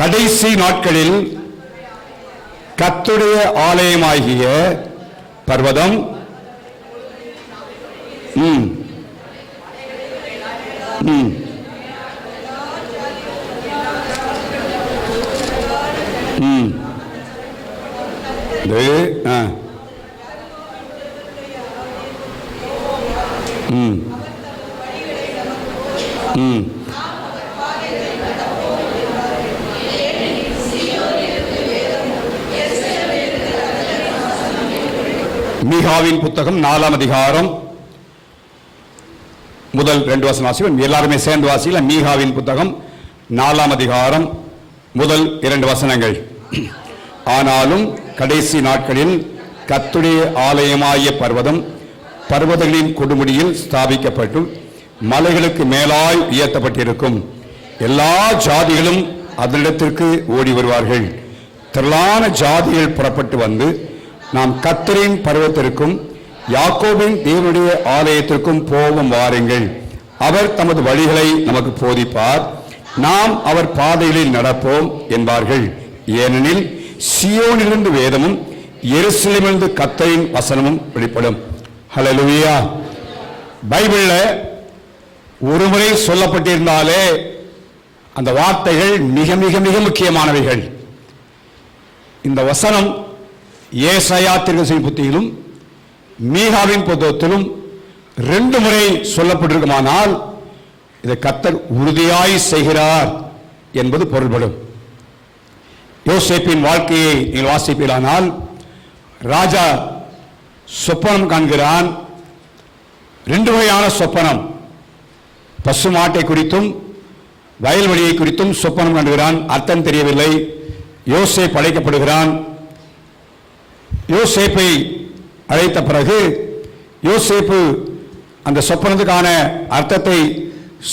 கடைசி நாட்களில் கர்த்தருடைய ஆலயமாகிய பர்வதம் மீகாவின் புத்தகம் 4ஆம் அதிகாரம் முதல் 2 வசனம் வாசிப்போம். எல்லாருமே சேர்ந்து வாசிக்கலாம். மீகாவின் புத்தகம் 4ஆம் அதிகாரம் முதல் 2 வசனங்கள். ஆனாலும் கடைசி நாட்களில் கர்த்தருடைய ஆலயமாகிய பர்வதம் பர்வதங்களின் கொடுமுடியில் ஸ்தாபிக்கப்பட்டு மலைகளுக்கு மேலாய் உயர்த்தப்பட்டிருக்கும். எல்லா ஜாதிகளும் அதனிடத்திற்கு ஓடி வருவார்கள். திரளான ஜாதிகள் புறப்பட்டு வந்து நாம் கர்த்தரின் பர்வதத்திற்கும் யாக்கோபின் தேவனுடைய ஆலயத்திற்கும் போகும் வாருங்கள். அவர் தமது வழிகளை நமக்கு போதிப்பார், நாம் அவர் பாதைகளில் நடப்போம் என்பார்கள். ஏனெனில் சியோனிலிருந்து வேதமும் எருசலேமிலிருந்து கர்த்தரின் வசனமும் வெளிப்படும். ஹல்லேலூயா. பைபிள்ல ஒருமுறை சொல்லப்பட்டிருந்தாலே அந்த வார்த்தைகள் மிக மிக மிக முக்கியமானவைகள். இந்த வசனம் ஏசாயா தீர்க்கதரிசி புத்தகத்திலும் மீகாவின் புத்தகத்திலும் 2 முறை சொல்லப்பட்டிருக்குமானால் இதை கர்த்தர் உறுதியாய் செய்கிறார் என்பது பொருள்படும். யோசேப்பின் வாழ்க்கையை நீங்கள் வாசிப்பீர்களானால் ராஜா சொப்பனம் காண்கிறான். 2 வகையான சொப்பனம். பசு மாட்டை குறித்தும் வயல்வெளியை குறித்தும் சொப்பனம் காண்கிறான். அர்த்தம் தெரியவில்லை. யோசேப்பு அழைக்கப்படுகிறான். யோசேப்பை அழைத்த பிறகு யோசேப்பு அந்த சொப்பனத்துக்கான அர்த்தத்தை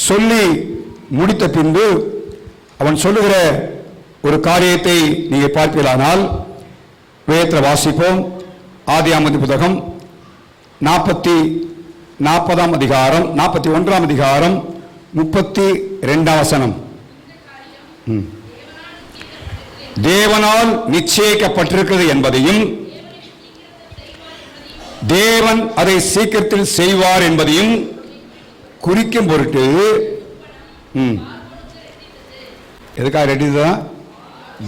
சொல்லி முடித்த பின்பு அவன் சொல்லுகிற ஒரு காரியத்தை நீங்கள் பார்ப்பீர்களானால் வேதத்தில் வாசிப்போம். ஆதியாகமத்தின் புத்தகம் 40ஆம் அதிகாரம் 41ஆம் அதிகாரம் 32ஆம் வசனம். தேவனால் நிச்சயிக்கப்பட்டிருக்கிறது என்பதையும் தேவன் அதை சீக்கிரத்தில் செய்வார் என்பதையும் குறிக்கும் பொருட்டு எதுக்காக ரெட்டிதான்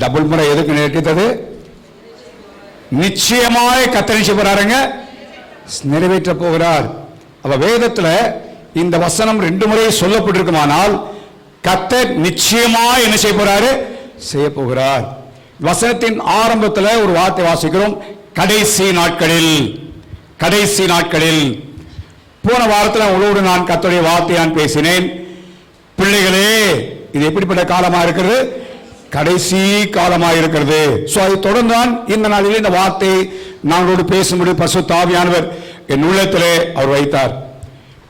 டபுள் முறை எதுக்கு ரெட்டித்தது? நிச்சயமாய் கர்த்தர் செய்ய போறாருங்க, நிறைவேற்ற போகிறார். அப்ப வேதத்தில் இந்த வசனம் 2 முறை சொல்லப்பட்டிருக்குமானால் கர்த்தர் நிச்சயமாய் என்ன செய்ய போறாரு? செய்ய போகிறார். வசனத்தின் ஆரம்பத்தில் ஒரு வார்த்தை வாசிக்கிறோம், கடைசி நாட்களில். கடைசி நாட்களில். போன வாரத்தில் உங்களோடு நான் கர்த்தருடைய வார்த்தையை பேசினேன். பிள்ளைகளே, இது எப்படிப்பட்ட காலமாக இருக்கிறது? கடைசி காலமாக இருக்கிறது. அதை தொடர்ந்து தான் இந்த நாளில் இந்த வார்த்தை நாங்களோடு பேசும்படி பரிசுத்த ஆவியானவர் என் உள்ளத்திலே அவர் வைத்தார்.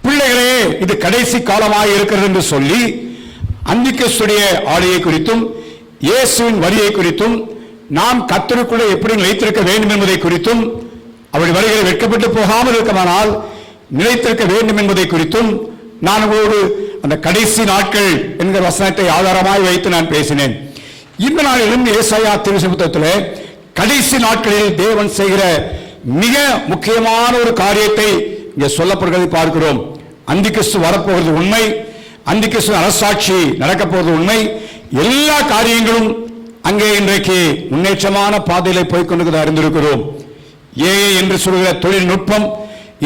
பிள்ளைகளே, இது கடைசி காலமாக இருக்கிறது என்று சொல்லி அந்திகிறிஸ்துடைய ஆளுகை குறித்தும் இயேசுவின் வரியை குறித்தும் நாம் கர்த்தருக்குள்ளே எப்படி நிலைத்திருக்க வேண்டும் என்பதை குறித்தும் அவருடைய வரிகளை வெட்கப்பட்டு போகாமல் இருக்குமானால் நிலைத்திருக்க வேண்டும் என்பதை குறித்தும் நான் உங்களோடு அந்த கடைசி நாட்கள் என்கிற வசனத்தை ஆதாரமாய் வைத்து நான் பேசினேன். இந்த நாளிலும் ஏசாயா தீர்க்கதரிசி புத்தகத்தில் கடைசி நாட்களில் தேவன் செய்கிற மிக முக்கியமான ஒரு காரியத்தை இங்கே சொல்லப்படுவதை பார்க்கிறோம். அந்திகிறிஸ்து வரப்போகிறது உண்மை, அந்திகிறிஸ்து அரசாட்சி நடக்கப் போவது உண்மை. எல்லா காரியங்களும் அங்கே இன்றைக்கு முன்னேற்றமான பாதையில போய்கொண்டு அறிந்திருக்கிறோம். ஏஐ என்று சொல்கிற தொழில்நுட்பம்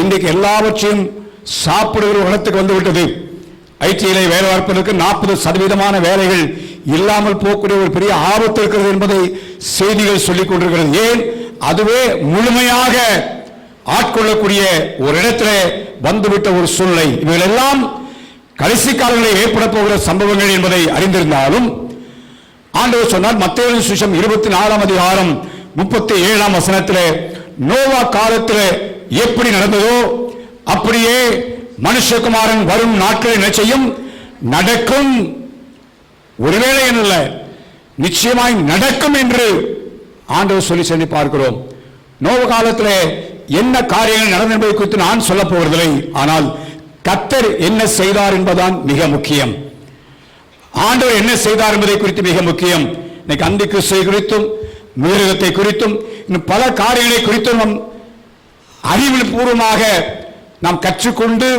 இன்றைக்கு எல்லாவற்றையும் சாப்பிடுகிற இடத்துக்கு வந்துவிட்டது. ஐடியிலே வேலை பார்ப்பதற்கு 40% வேலைகள் இல்லாமல் போகக்கூடிய ஒரு பெரிய ஆபத்து இருக்கிறது என்பதை செய்திகள் சொல்லிக் கொண்டிருக்கிறது. ஏன்? அதுவே முழுமையாக ஆட்கொள்ளக்கூடிய ஒரு இடத்துல வந்துவிட்ட ஒரு சூழ்நிலை. இவைகள் எல்லாம் கடைசி காலங்களில் ஏற்பட போகிற சம்பவங்கள் என்பதை அறிந்திருந்தாலும் ஆண்டவர் சொன்னார் மத்தேயு சுவிசேஷம் 24ஆம் அதிகாரம் 37ஆம் வசனத்தில் நோவா காலத்தில் எப்படி நடந்ததோ அப்படியே மனுஷகுமாரன் வரும் நாட்களில் என்ன செய்யும்? நடக்கும். ஒருவேளை என்ன, நிச்சயமாய் நடக்கும் என்று ஆண்டவர் சொல்லி பார்க்கிறோம். நோவா காலத்தில் என்ன காரியங்கள் நடந்த என்பதை குறித்து நான் சொல்ல போவதில்லை. ஆனால் கர்த்தர் என்ன செய்தார் என்பதுதான் மிக முக்கியம். ஆண்டவர் என்ன செய்தார் என்பதை குறித்து மிக முக்கியம். இன்னைக்கு அந்தி கிறிஸ்துவை குறித்தும் மிருகத்தை குறித்தும் இன்னும் பல காரியங்களை குறித்தும் நம் அறிவில் பூர்வமாக நாம் கற்றுக்கொண்டு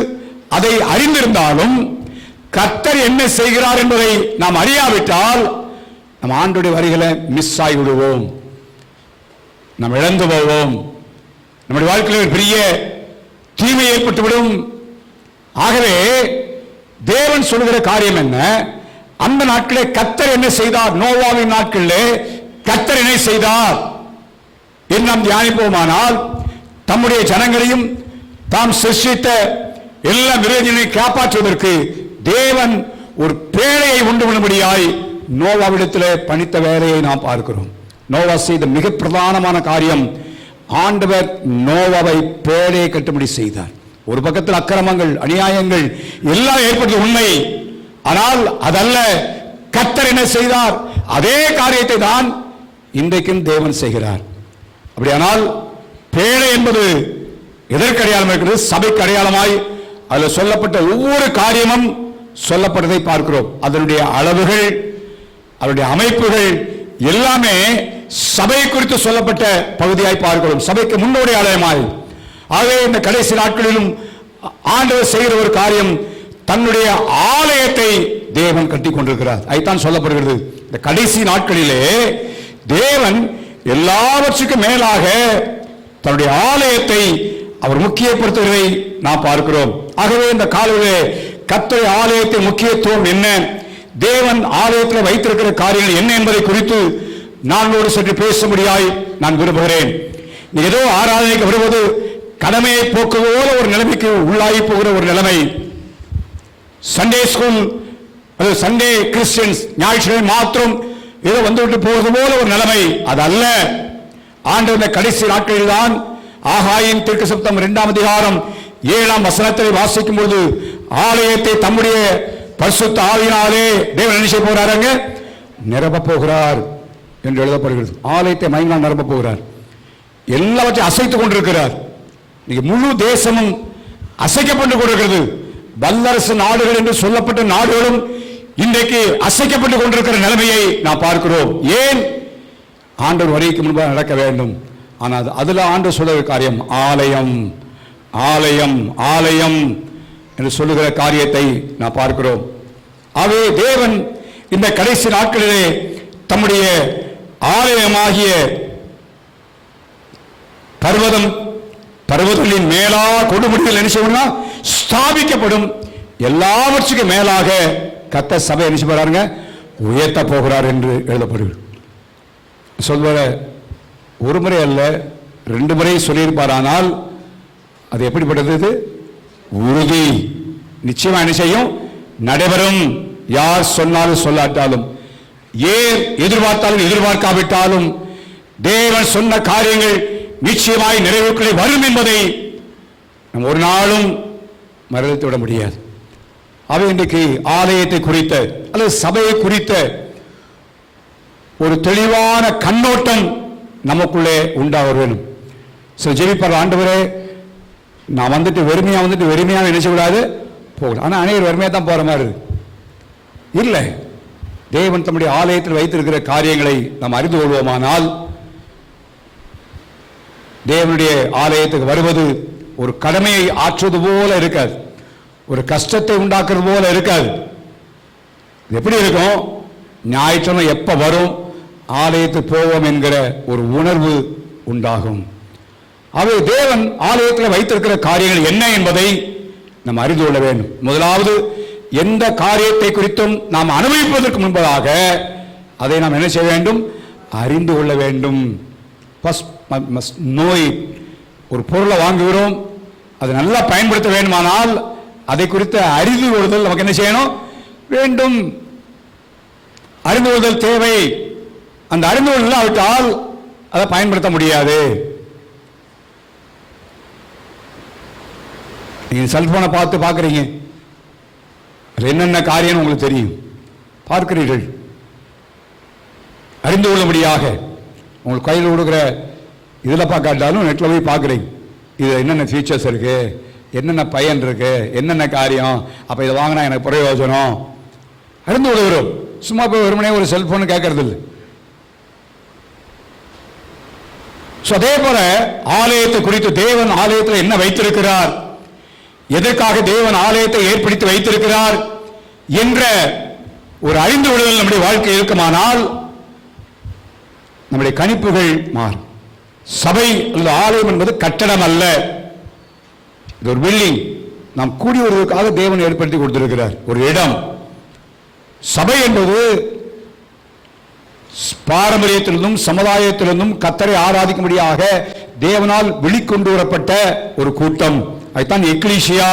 அதை அறிந்திருந்தாலும் கர்த்தர் என்ன செய்கிறார் என்பதை நாம் அறியாவிட்டால் நம் ஆண்டோடைய வரிகளை மிஸ் ஆகி விடுவோம், நாம் இழந்து போவோம், நம்முடைய வாழ்க்கையில் பெரிய தீமை ஏற்பட்டுவிடும். ஆகவே தேவன் சொல்லுகிற காரியம் என்ன? அந்த நாட்களே கர்த்தர் என்ன செய்தார்? நோவாவின் நாட்களிலே கர்த்தர் என்ன செய்தார் என்று நாம் தியானிப்போமானால், தம்முடைய ஜனங்களையும் தாம் சிருஷ்டித்த எல்லா மிருகங்களையும் காப்பாற்றுவதற்கு தேவன் ஒரு பேழையை உண்டு பண்ணும்படியாய் நோவாவிடத்தில் பணித்த வேலையை நாம் பார்க்கிறோம். நோவா செய்த மிக பிரதானமான காரியம், ஆண்டவர் நோவாவை பேழையை கட்டும்படி செய்தார். ஒரு பக்கத்தில் அக்கிரமங்கள் அநியாயங்கள் எல்லாம் ஏற்பட்டது உண்மை, ஆனால் அதல்ல, கர்த்தர் என்ன செய்தார்? அதே காரியத்தை தான் இன்றைக்கும் தேவன் செய்கிறார். அப்படியானால் பேழை என்பது எதற்கு அடையாளம் இருக்கிறது? சபைக்கு அடையாளமாய் அதில் சொல்லப்பட்ட ஒவ்வொரு காரியமும் சொல்லப்பட்டதை பார்க்கிறோம். அதனுடைய அளவுகள், அதனுடைய அமைப்புகள் எல்லாமே சபை குறித்து சொல்லப்பட்ட பகுதியாய் பார்க்கிறோம், சபைக்கு முன்னோடி ஆலயமாய். ஆகவே இந்த கடைசி நாட்களிலும் ஆண்டவர் செய்கிற ஒரு காரியம், தன்னுடைய ஆலயத்தை தேவன் கட்டி கொண்டிருக்கிறார். அதுதான் சொல்லப்படுகிறது. இந்த கடைசி நாட்களிலே தேவன் எல்லாவற்றுக்கும் மேலாக தன்னுடைய ஆலயத்தை அவர் முக்கியப்படுத்துவதை நாம் பார்க்கிறோம். ஆகவே இந்த காலையிலே கர்த்தருடைய ஆலயத்தின் முக்கியத்துவம் என்ன, தேவன் ஆலயத்தில் வைத்திருக்கிற காரியங்கள் என்ன என்பதை குறித்து நான் சற்று பேசும்படியாய் நான் விரும்புகிறேன். ஏதோ ஆராதனைக்கு வருவது கடமையை போக்குவோல ஒரு நிலைமைக்கு உள்ளாகி போகிற ஒரு நிலைமை. சண்டே ஸ்கூல், அது சண்டே கிறிஸ்டியன்ஸ், ஞாயிற்றுக்கிழமை மாத்திரம் ஏதோ வந்துவிட்டு போவது போல ஒரு நிலைமை. அது அல்ல. ஆண்டவர் கடைசி நாட்களில் தான் ஆகாயின் தீர்க்கதரிசனம் 2ஆம் அதிகாரம் 7ஆம் வசனத்தை வாசிக்கும் பொழுது, ஆலயத்தை தம்முடைய பரிசுத்த ஆவியினாலே தேவன் என்ன செய்ய போகிறாருங்க? நிரப்ப போகிறார் என்று எழுதப்படுகிறது. ஆலயத்தை மகிமையினால் நிரப்ப போகிறார். எல்லாவற்றையும் அசைத்துக் கொண்டிருக்கிறார். முழு தேசமும் அசைக்கப்பட்டு கொண்டிருக்கிறது. வல்லரசு நாடுகள் என்று சொல்லப்பட்ட நாடுகளும் இன்றைக்கு அசைக்கப்பட்டு கொண்டிருக்கிற நிலைமையை நாம் பார்க்கிறோம். ஏன்? ஆண்டவர் வருகைக்கு முன்பாக நடக்க வேண்டும். ஆனால் அதுல ஆண்டவர் சொல்லுகிற காரியம் ஆலயம், ஆலயம், ஆலயம் என்று சொல்லுகிற காரியத்தை நாம் பார்க்கிறோம். ஆகவே தேவன் இந்த கடைசி நாட்களிலே தம்முடைய ஆலயமாகிய பர்வதங்களின் மேலா கொடுமுடிகள் என்ன செய்யணும்னா ஸ்தாபிக்கப்படும். எல்லாவற்றுக்கும் மேலாக கர்த்தர் சபை என்ன செய்வாருங்க? உயர்த்த போகிறார் என்று எழுதப்படுகிறது. சொல்வர ஒரு முறை அல்ல, 2 முறை சொல்லியிருப்பாரானால் அது எப்படிப்பட்டது? உறுதி, நிச்சயமா என்ன செய்யும்? நடைபெறும். யார் சொன்னாலும் சொல்லாட்டாலும், ஏன் எதிர்பார்த்தாலும் எதிர்பார்க்காவிட்டாலும், தேவன் சொன்ன காரியங்கள் நிச்சயமாய் நிறைவேற்ற வரும் என்பதை நாம் ஒரு நாளும் மறந்து விட முடியாது. அவை இன்றைக்கு ஆலயத்தை குறித்த அல்லது சபையை குறித்த ஒரு தெளிவான கண்ணோட்டம் நமக்குள்ளே உண்டாக வேணும். சில ஜெபிப்பார், ஆண்டவரே நான் வந்துட்டு வெறுமையாக நினைச்சக்கூடாது போகணும். ஆனால் அனைவரும் வெறுமையாக தான் போகிற மாதிரி இல்லை. தேவன் தம்முடைய ஆலயத்தில் வைத்திருக்கிற காரியங்களை நாம் அறிந்து கொள்வோமானால், தேவனுடைய ஆலயத்துக்கு வருவது ஒரு கடமையை ஆற்றுவது போல இருக்காது, ஒரு கஷ்டத்தை உண்டாக்குறது போல இருக்காது. எப்படி இருக்கும்? ஞாயிற்றுக்கிழமை எப்ப வரும், ஆலயத்துக்கு போவோம் என்கிற ஒரு உணர்வு உண்டாகும். அவை தேவன் ஆலயத்தில் வைத்திருக்கிற காரியங்கள் என்ன என்பதை நாம் அறிந்து கொள்ள வேண்டும். முதலாவது, எந்த காரியத்தை குறித்தும் நாம் அனுபவிப்பதற்கு முன்பதாக அதை நாம் என்ன செய்ய வேண்டும்? அறிந்து கொள்ள வேண்டும். நோய், ஒரு பொருளை வாங்குகிறோம், அதை நல்லா பயன்படுத்த வேண்டுமானால் அதை குறித்த அறிந்து கொள்ளுதல் நமக்கு என்ன செய்யணும்? வேண்டும். அறிந்து கொள்ளுதல் தேவை. அந்த அறிந்து கொள்ளுதல் இல்லாவிட்டால் அதை பயன்படுத்த முடியாது. நீங்க செல்போனை பார்க்குறீங்க, என்னென்ன காரியம் உங்களுக்கு தெரியும், பார்க்கிறீர்கள். அறிந்து கொள்ளும்படியாக உங்களுக்கு கையில் கொடுக்குற இதில் பார்க்காட்டாலும் நெட்டில் போய் பார்க்குறீங்க, இது என்னென்ன ஃபீச்சர்ஸ் இருக்கு, என்னென்ன பயன் இருக்கு, என்னென்ன காரியம், அப்போ இதை வாங்கினா எனக்கு பிரயோஜனம் அறிந்து கொள்கிறோம். சும்மா போய் வெறுமனே ஒரு செல்போன் கேட்கறது இல்லை, அதே போல ஆலயத்தை குறித்து தேவன் ஆலயத்தில் என்ன வைத்திருக்கிறார், எதற்காக தேவன் ஆலயத்தை ஏற்படுத்தி வைத்திருக்கிறார் என்ற ஒரு அறிந்து கொள்ளுதல் நம்முடைய வாழ்க்கை இருக்குமானால் நம்முடைய கணிப்புகள் மாறும். சபை அல்லது ஆலயம் என்பது கட்டடம் அல்ல, இது ஒரு பில்டிங். நாம் கூடி வருவதற்காக தேவன் ஏற்படுத்தி கொடுத்திருக்கிறார் ஒரு இடம். சபை என்பது பாரம்பரியத்திலிருந்தும் சமுதாயத்திலிருந்தும் கர்த்தரை ஆராதிக்கும்படியாக தேவனால் வெளிக்கொண்டு வரப்பட்ட ஒரு கூட்டம். அதுதான் எக்லீசியா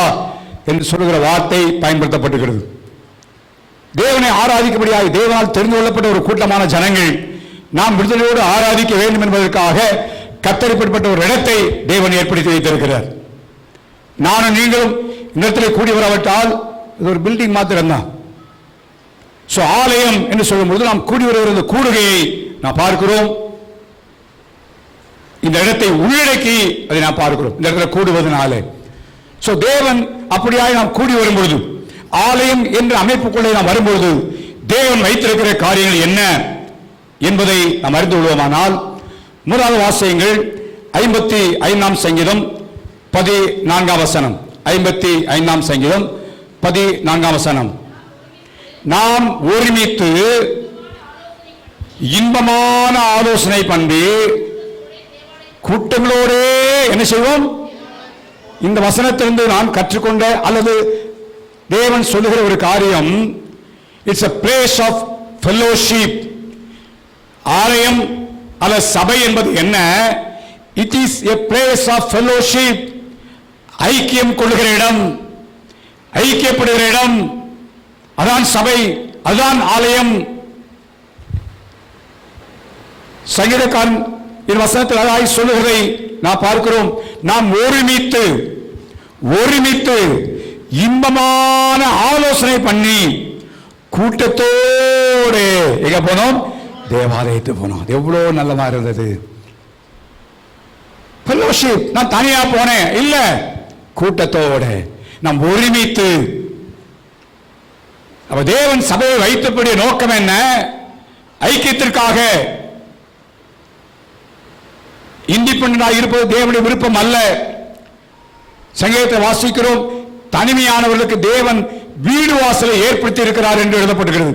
என்று சொல்லுகிற வார்த்தை பயன்படுத்தப்பட்டுகிறது. தேவனை ஆராதிக்கும்படியாக தேவனால் தெரிந்து கொள்ளப்பட்ட ஒரு கூட்டமான ஜனங்கள் நாம் விடுதலையோடு ஆராதிக்க வேண்டும் என்பதற்காக கர்த்தரிப்பட்ட ஒரு இடத்தை தேவன் ஏற்படுத்தி வைத்திருக்கிறார். நானும் நீங்களும் இந்த இடத்துல கூடி வராவிட்டால் இது ஒரு பில்டிங் மாத்திரம்தான். ஆலயம் என்று சொல்லும்போது நாம் கூடி வருகிற இந்த கூடுகையை நாம் பார்க்கிறோம். இந்த இடத்தை உள்ளடக்கி அதை நாம் பார்க்கிறோம். இந்த இடத்துல கூடுவதனாலே தேவன் அப்படியாக நாம் கூடி வரும்பொழுது, ஆலயம் என்ற அமைப்புக்குள்ளே நாம் வரும்பொழுது தேவன் வைத்திருக்கிற காரியங்கள் என்ன என்பதை நாம் அறிந்து கொள்வோமானால், முதலாவது வாசியங்கள் 55ஆம் சங்கீதம் 14ஆம் வசனம். 55ஆம் சங்கீதம் 14ஆம் வசனம். நாம் ஒருமித்து இன்பமான ஆலோசனை பண்ணி கூட்டங்களோடு என்ன செய்வோம்? இந்த வசனத்திலிருந்து நான் கற்றுக்கொண்ட அல்லது தேவன் சொல்லுகிற ஒரு காரியம், it's a place of fellowship. ஆலயம் அல்லது சபை என்பது என்ன? It is a place of fellowship. ஐக்கியம் கொள்ளுகிற இடம், ஐக்கியப்படுகிற இடம், அதான் சபை, அதுதான் ஆலயம். சங்கீதக்காரன் இந்த வசனத்தில் அழகாய் சொல்லுகிறதை நாம் பார்க்கிறோம். நாம் ஒருமித்து இன்பமான ஆலோசனை பண்ணி கூட்டத்தோடு எங்க போனோம்? தேவாலயத்துக்கு போனோம். எவ்வளவு நல்லதா இருந்தது. ஃபெல்லோஷிப். நான் தனியா போனேன் இல்ல, கூட்டத்தோட நாம் ஒருமித்து. அப்ப தேவன் சபையை வைத்தபடிய நோக்கம் என்ன? ஐக்கியத்திற்காக. இண்டிபெண்டன்டாக இருப்பது தேவனுடைய விருப்பம் அல்ல. சங்கீதத்தை வாசிக்கிறோம், தனிமையானவர்களுக்கு தேவன் வீடு வாசலை ஏற்படுத்தி இருக்கிறார் என்று எழுதப்பட்டிருக்கிறது.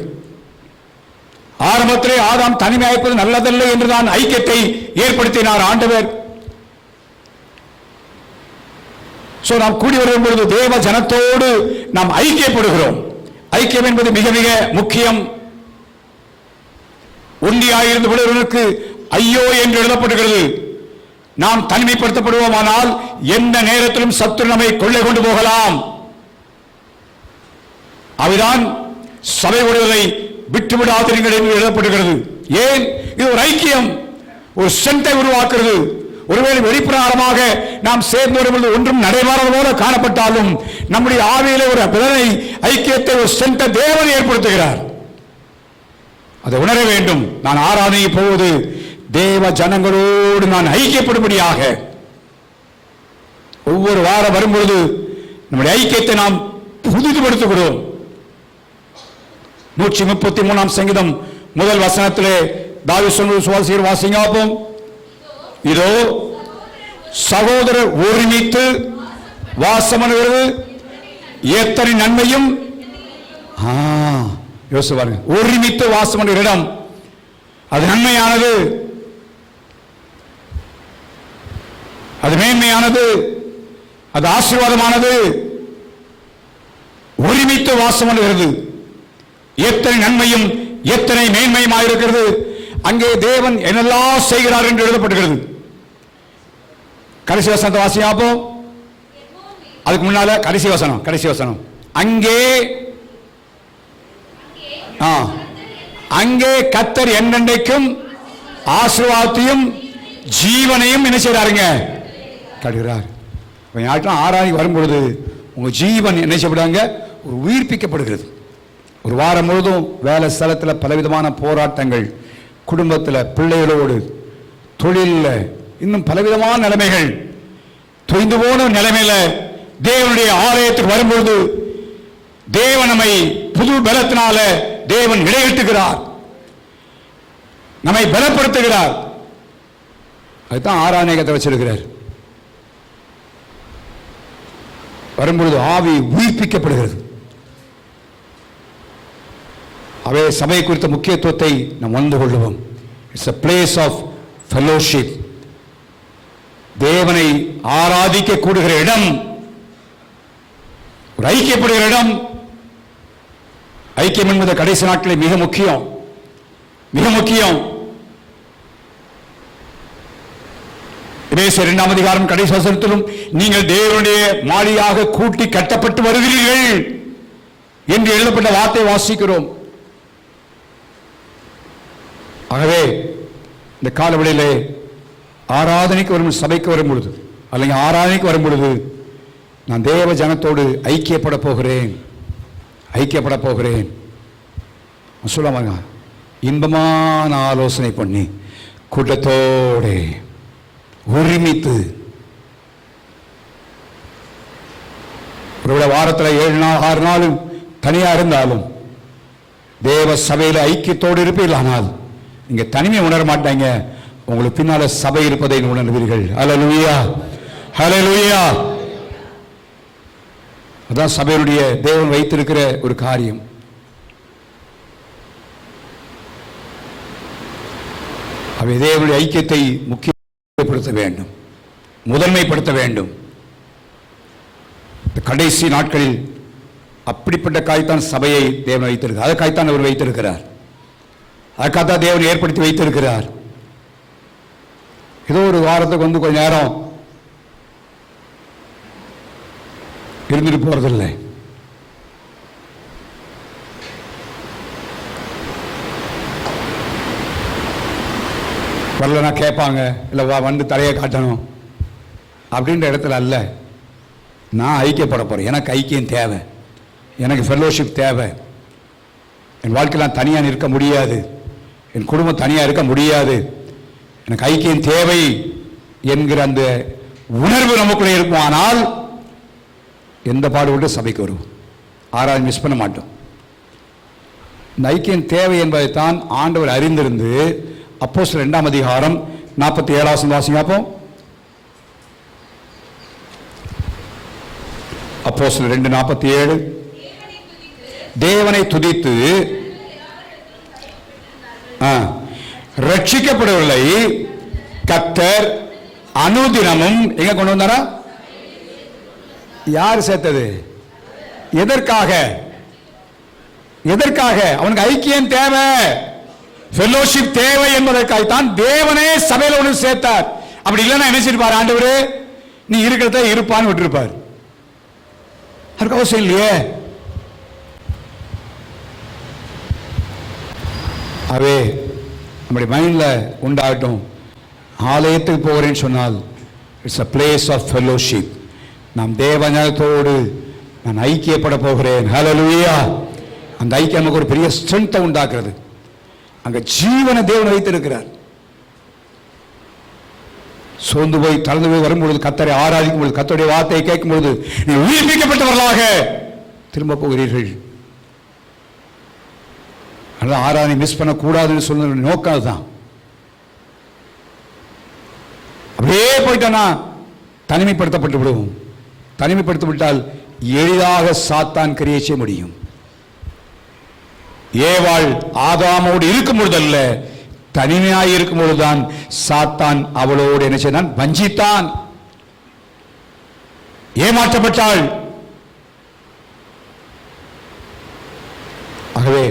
ஆரம்பத்திலே ஆதாம் தனிமையாய்ப்பது நல்லதல்ல என்றுதான் ஐக்கியத்தை ஏற்படுத்தினார் ஆண்டவர். நாம் கூடி வரும் பொழுது தேவ ஜனத்தோடு நாம் ஐக்கியப்படுகிறோம். ஐக்கியம் என்பது மிக மிக முக்கியம். ஒன்றியாயிருந்து விடுவதற்கு ஐயோ என்று எழுதப்படுகிறது. நாம் தனிமைப்படுத்தப்படுவோமானால் எந்த நேரத்திலும் சத்துரு நம்மை கொள்ளை கொண்டு போகலாம். அவைதான் சபை விடுவதை விட்டுவிடாதீர்கள் என்று எழுதப்படுகிறது. ஏன்? இது ஒரு ஐக்கியம், ஒரு சென்டை உருவாக்குறது. ஒருவேளை வெளிப்பிரகாரமாக நாம் சேர்ந்து வரும்போது ஒன்றும் நடைபெறாத போல காணப்பட்டாலும் நம்முடைய ஆவியிலே ஒரு பிறனை ஐக்கியத்தை, ஒரு சென்டை தேவன் ஏற்படுத்துகிறார். அதை உணர வேண்டும். நான் ஆராதனை போவது தேவ ஜனங்களோடு நான் ஐக்கியப்படும்படியாக. ஒவ்வொரு வாரம் வரும்பொழுது நம்முடைய ஐக்கியத்தை நாம் புதுப்படுத்துகிறோம். 133ஆம் சங்கீதம் முதல் வசனத்திலே தாவீது சொல்வது வாசிங்கப்போம். இதோ சகோதரர் ஒருமித்து வாசம் பண்ணுகிறது எத்தனை நன்மையும். யோசிச்சு பாருங்க, ஒருமித்து வாசம் பண்ணுகிற இடம் அது நன்மையானது, அது மேன்மையானது, அது ஆசீர்வாதமானது. ஒருமித்து வாசம் பண்ணுகிறது எத்தனை நன்மையும் எத்தனை மேன்மையுமாயிருக்கிறது. அங்கே தேவன் என்னெல்லாம் செய்கிறார் என்று எழுதப்பட்டிருக்கிறது. கடைசி வசனத்தை வாசிப்போம். அதுக்கு முன்னால கடைசி வசனம். அங்கே கர்த்தர் என்னென்றைக்கும் ஆசீர்வாதத்தையும் ஜீவனையும் என்ன செய்றாருங்க? கடுகிறார். ஆராய் வரும்பொழுது உங்க ஜீவன் என்ன செய்யப்படுவாங்க? ஒரு உயிர்ப்பிக்கப்படுகிறது. ஒரு வாரம் முழுதும் வேலை ஸ்தலத்தில் பலவிதமான போராட்டங்கள், குடும்பத்தில், பிள்ளைகளோடு, தொழிலில், இன்னும் பலவிதமான நிலைமைகள், தொய்ந்து போன நிலைமையில தேவனுடைய ஆலயத்துக்கு வரும்பொழுது தேவன் நம்மை புது பலத்தினால தேவன் இடையிட்டுகிறார், நம்மை பலப்படுத்துகிறார். அதுதான் ஆராதனையத்தை வச்சிருக்கிறார். வரும்பொழுது ஆவி உயிர்ப்பிக்கப்படுகிறது. அவை சபை குறித்த முக்கியத்துவத்தை நாம் உணர்ந்து கொள்வோம். It's a place of fellowship. தேவனை ஆராதிக்க கூடுகிற இடம், ஒரு ஐக்கியப்படுகிற இடம். ஐக்கியம் என்பது கடைசி நாட்களில் மிக முக்கியம், மிக முக்கியம். எபேசியர் 2ஆம் அதிகாரம் கடைசி வசனத்திலும் நீங்கள் தேவனுடைய மாளிகையாக கூட்டி கட்டப்பட்டு வருகிறீர்கள் என்று எழுதப்பட்ட வார்த்தை வாசிக்கிறோம். ஆகவே இந்த காலவெளியிலே ஆராதனைக்கு வரும், சபைக்கு வரும் பொழுது அல்லது ஆராதனைக்கு வரும் பொழுது நான் தேவ ஜனத்தோடு ஐக்கியப்பட போகிறேன், ஐக்கியப்பட போகிறேன். சொல்லாமங்க, இன்பமான ஆலோசனை பண்ணி கூட்டத்தோடு ஒருமித்து, ஒருவேளை வாரத்தில் 7 நாள் 6 நாளும் தனியா இருந்தாலும் தேவ சபையில் ஐக்கியத்தோடு இருப்பீர்களானால் நீங்க தனிமை உணர மாட்டாங்க. உங்களுக்கு பின்னால சபை இருப்பதை உணர்வீர்கள். ஹல்லேலூயா, ஹல்லேலூயா. அதான் சபையுடைய தேவன் வைத்திருக்கிற ஒரு காரியம். அவை தேவனுடைய ஐக்கியத்தை முக்கியப்படுத்த வேண்டும், முதன்மைப்படுத்த வேண்டும். கடைசி நாட்களில் அப்படிப்பட்ட காய்த்தான் சபையை தேவன் வைத்திருக்கிறார். அதை காய்த்தான் அவர் வைத்திருக்கிறார். அதுக்காகத்தான் தேவன் ஏற்படுத்தி வைத்திருக்கிறார். ஏதோ ஒரு வாரத்துக்கு வந்து கொஞ்ச நேரம் இருந்துட்டு போறதில்லை. வரலன்னா கேட்பாங்க, இல்லை வந்து தலையை காட்டணும் அப்படின்ற இடத்துல அல்ல. நான் ஐக்கியப்பட போறேன். எனக்கு ஐக்கியம் தேவை, எனக்கு ஃபெல்லோஷிப் தேவை. என் வாழ்க்கையில் நான் தனியாக இருக்க முடியாது, என் குடும்பம் தனியாக இருக்க முடியாது, எனக்கு ஐக்கியம் தேவை என்கிற அந்த உணர்வு நமக்குள்ளே இருக்கும். ஆனால் எந்த பாடுபட்டு சபைக்கு வரும், ஆராதனை மிஸ் பண்ண மாட்டோம். இந்த ஐக்கியம் தேவை என்பதைத்தான் ஆண்டவர் அறிந்திருந்து அப்போஸ்தலர் 2ஆம் அதிகாரம் 47 வாசிங்க. அப்போ அப்போஸ்தலர் 2:47 தேவனை துதித்து ரட்சிக்கப்படவில்லை, கர்த்தர் அனுதினமும் எங்க கொண்டு வந்தாரா? யார் சேர்த்தது? எதற்காக? எதற்காக? அவனுக்கு ஐக்கியம் தேவை, ஃபெல்லோஷிப் தேவை என்பதற்காகத்தான் தேவனே சபையில் ஒன்று சேர்த்தார். அப்படி இல்லைன்னா என்ன செய்வார் ஆண்டவர்? நீ இருக்கிறத இருப்பான்னு விட்டுருப்பார். அதுக்கு அவசியம் இல்லையே. அவே நம்முடைய மைண்ட்ல உண்டாகட்டும். ஆலயத்துக்கு போகிறேன்னு சொன்னால் it's a place of fellowship. நாம் தேவஞானத்தோடு நான் ஐக்கியப்பட போகிறேன். ஹல்லேலூயா. அந்த ஐக்கியம் நமக்கு ஒரு பெரிய ஸ்ட்ரென்த்தை உண்டாக்குறது. அங்க ஜீவன தேவன் வைத்திருக்கிறார். சோர்ந்து போய் தளர்ந்து போய் வரும்பொழுது கர்த்தரை ஆராதிக்கும் பொழுது, கர்த்தருடைய வார்த்தையை கேட்கும் பொழுது நீ உயிர்ப்பிக்கப்பட்டவர்களாக திரும்ப போகிறீர்கள். அதனால ஆராதனை மிஸ் பண்ணக்கூடாதுன்னு சொன்ன நோக்கம் அதுதான். அப்படியே போயிட்டோன்னா தனிமைப்படுத்தப்பட்டு விடுவோம். தனிமைப்படுத்தி விட்டால் எளிதாக சாத்தான் கிரியை செய்ய முடியும். ஏவாள் ஆதாமோடு இருக்கும் பொழுதல்ல, தனிமையாய் இருக்கும் பொழுதுதான் சாத்தான் அவளோடு என்ன செய்தான்? வஞ்சித்தான், ஏமாற்றப்பட்டாள். ஆகவே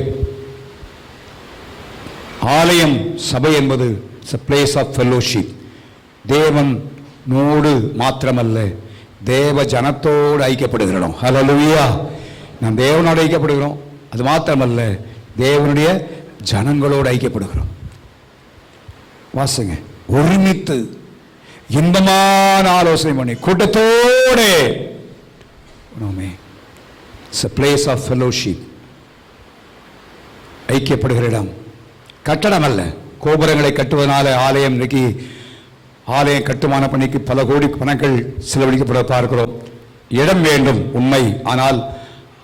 ஆலயம், சபை என்பது a place of fellowship. தேவனோடு மாத்திரமல்ல, தேவ ஜனத்தோடு ஐக்கியப்படுகிறோம். ஹல்லேலூயா. நாம் தேவனோடு ஐக்கியப்படுகிறோம். அது மாத்திரமல்ல, தேவனுடைய ஜனங்களோடு ஐக்கியப்படுகிறோம். வாசுங்க, ஒருமித்து இன்பமான ஆலோசனை பண்ணி கூட்டத்தோடு. It's a place of fellowship. ஐக்கியப்படுகிற இடம், கட்டடம் அல்ல. கோபுரங்களை கட்டுவதனால ஆலயம் இன்னைக்கு ஆலயம் கட்டுமான பணிக்கு பல கோடி பணங்கள் செலவழிக்கப்பட பார்க்கிறோம். இடம் வேண்டும் உண்மை. ஆனால்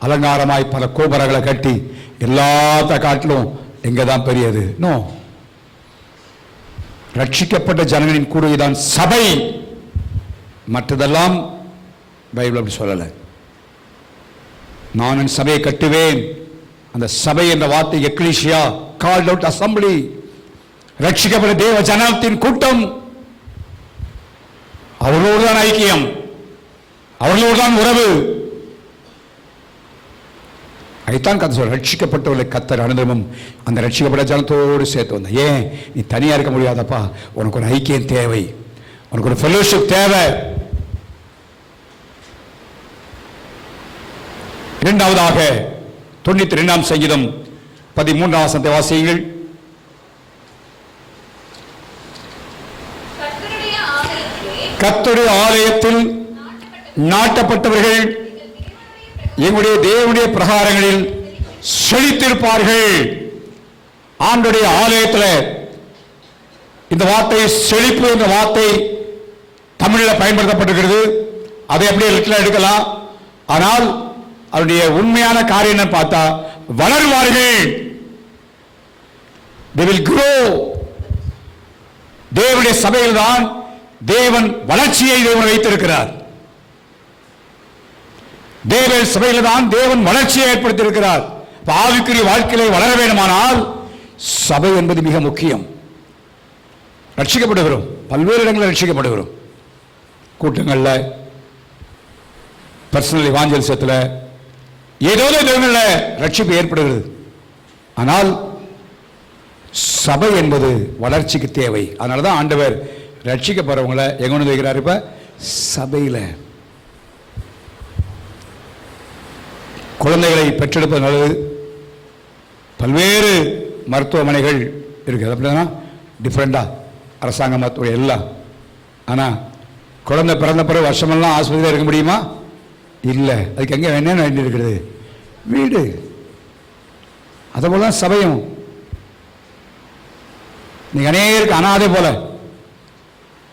அலங்காரமாய் பல கோபுரங்களை கட்டி எல்லாத்த காட்டிலும் எங்க தான் பெரியது? நோ. ரட்சிக்கப்பட்ட ஜனங்களின் கூறுகைதான் சபை. மற்றதெல்லாம் பைபிள் அப்படி சொல்லலை. நான் என் சபையை கட்டுவேன். அந்த சபை என்ற வார்த்தை எக்லீசியா, கால்ட் அவுட் அசம்பிளி, ரட்சிக்கப்பட்ட தேவ ஜனத்தின் கூட்டம். அவர்களோடு தான் ஐக்கியம், அவர்களோடு தான் உறவு. அதைத்தான் கத்த சொல்ற, ரட்சிக்கப்பட்டவர்களை கத்தர் அனுதினமும் அந்த ரட்சிக்கப்பட்ட ஜனத்தோடு சேர்த்து வந்த. ஏன் நீ தனியா இருக்க முடியாதப்பா? உனக்கு ஒரு ஐக்கியம் தேவை, உனக்கு ஒரு ஃபெலோஷிப் தேவை. இரண்டாவதாக 92ஆம் சங்கீதம் 13ஆம் வசனத்தை வாசியுங்கள். கர்த்தருடைய ஆலயத்தில் நாட்டப்பட்டவர்கள் எங்களுடைய தேவனுடைய பிரகாரங்களில் செழித்திருப்பார்கள். ஆண்டுடைய ஆலயத்தில் இந்த வார்த்தை செழிப்பு என்ற வார்த்தை தமிழில் பயன்படுத்தப்பட்டிருக்கிறது. அதை அப்படியே லிட்டரலா எடுக்கலாம். ஆனால் அவருடைய உண்மையான காரியம் என்ன பார்த்தா, வளருவார்கள். they will grow. தேவனுடைய சபையில் தான் தேவன் வளர்ச்சியை தேவன் வைத்திருக்கிறார். தேவ சபையில் தான் தேவன் வளர்ச்சியை ஏற்படுத்தியிருக்கிறார். ஆவிக்குரிய வாழ்க்கையிலே வளர வேண்டுமானால் சபை என்பது மிக முக்கியம். ரட்சிக்கப்படுகிறோம், பல்வேறு இடங்களில் ரட்சிக்கப்படுகிறோம். கூட்டங்களில், பர்சனல் இவாஞ்சலிசத்தில், ஏதோ இடங்களில் ரட்சிப்பு ஏற்படுகிறது. ஆனால் சபை என்பது வளர்ச்சிக்கு தேவை. அதனால தான் ஆண்டவர் ரட்சிக்கப்படுறவங்களை எங்க கொண்டு வைக்கிறார்? இப்ப சபையில். குழந்தைகளை பெற்றெடுப்பது நல்லது. பல்வேறு மருத்துவமனைகள் இருக்குது, அப்படின்னா டிஃப்ரெண்டா அரசாங்க மருத்துவ எல்லாம். ஆனால் குழந்தை பிறந்த பிறகு வருஷமெல்லாம் ஆஸ்பத்திரியில் இருக்க முடியுமா? இல்லை. அதுக்கு எங்கே என்னென்ன வேண்டி இருக்கிறது? வீடு. அதுபோல தான் சபையும். நீங்க அநேகருக்கு அனாதை போல,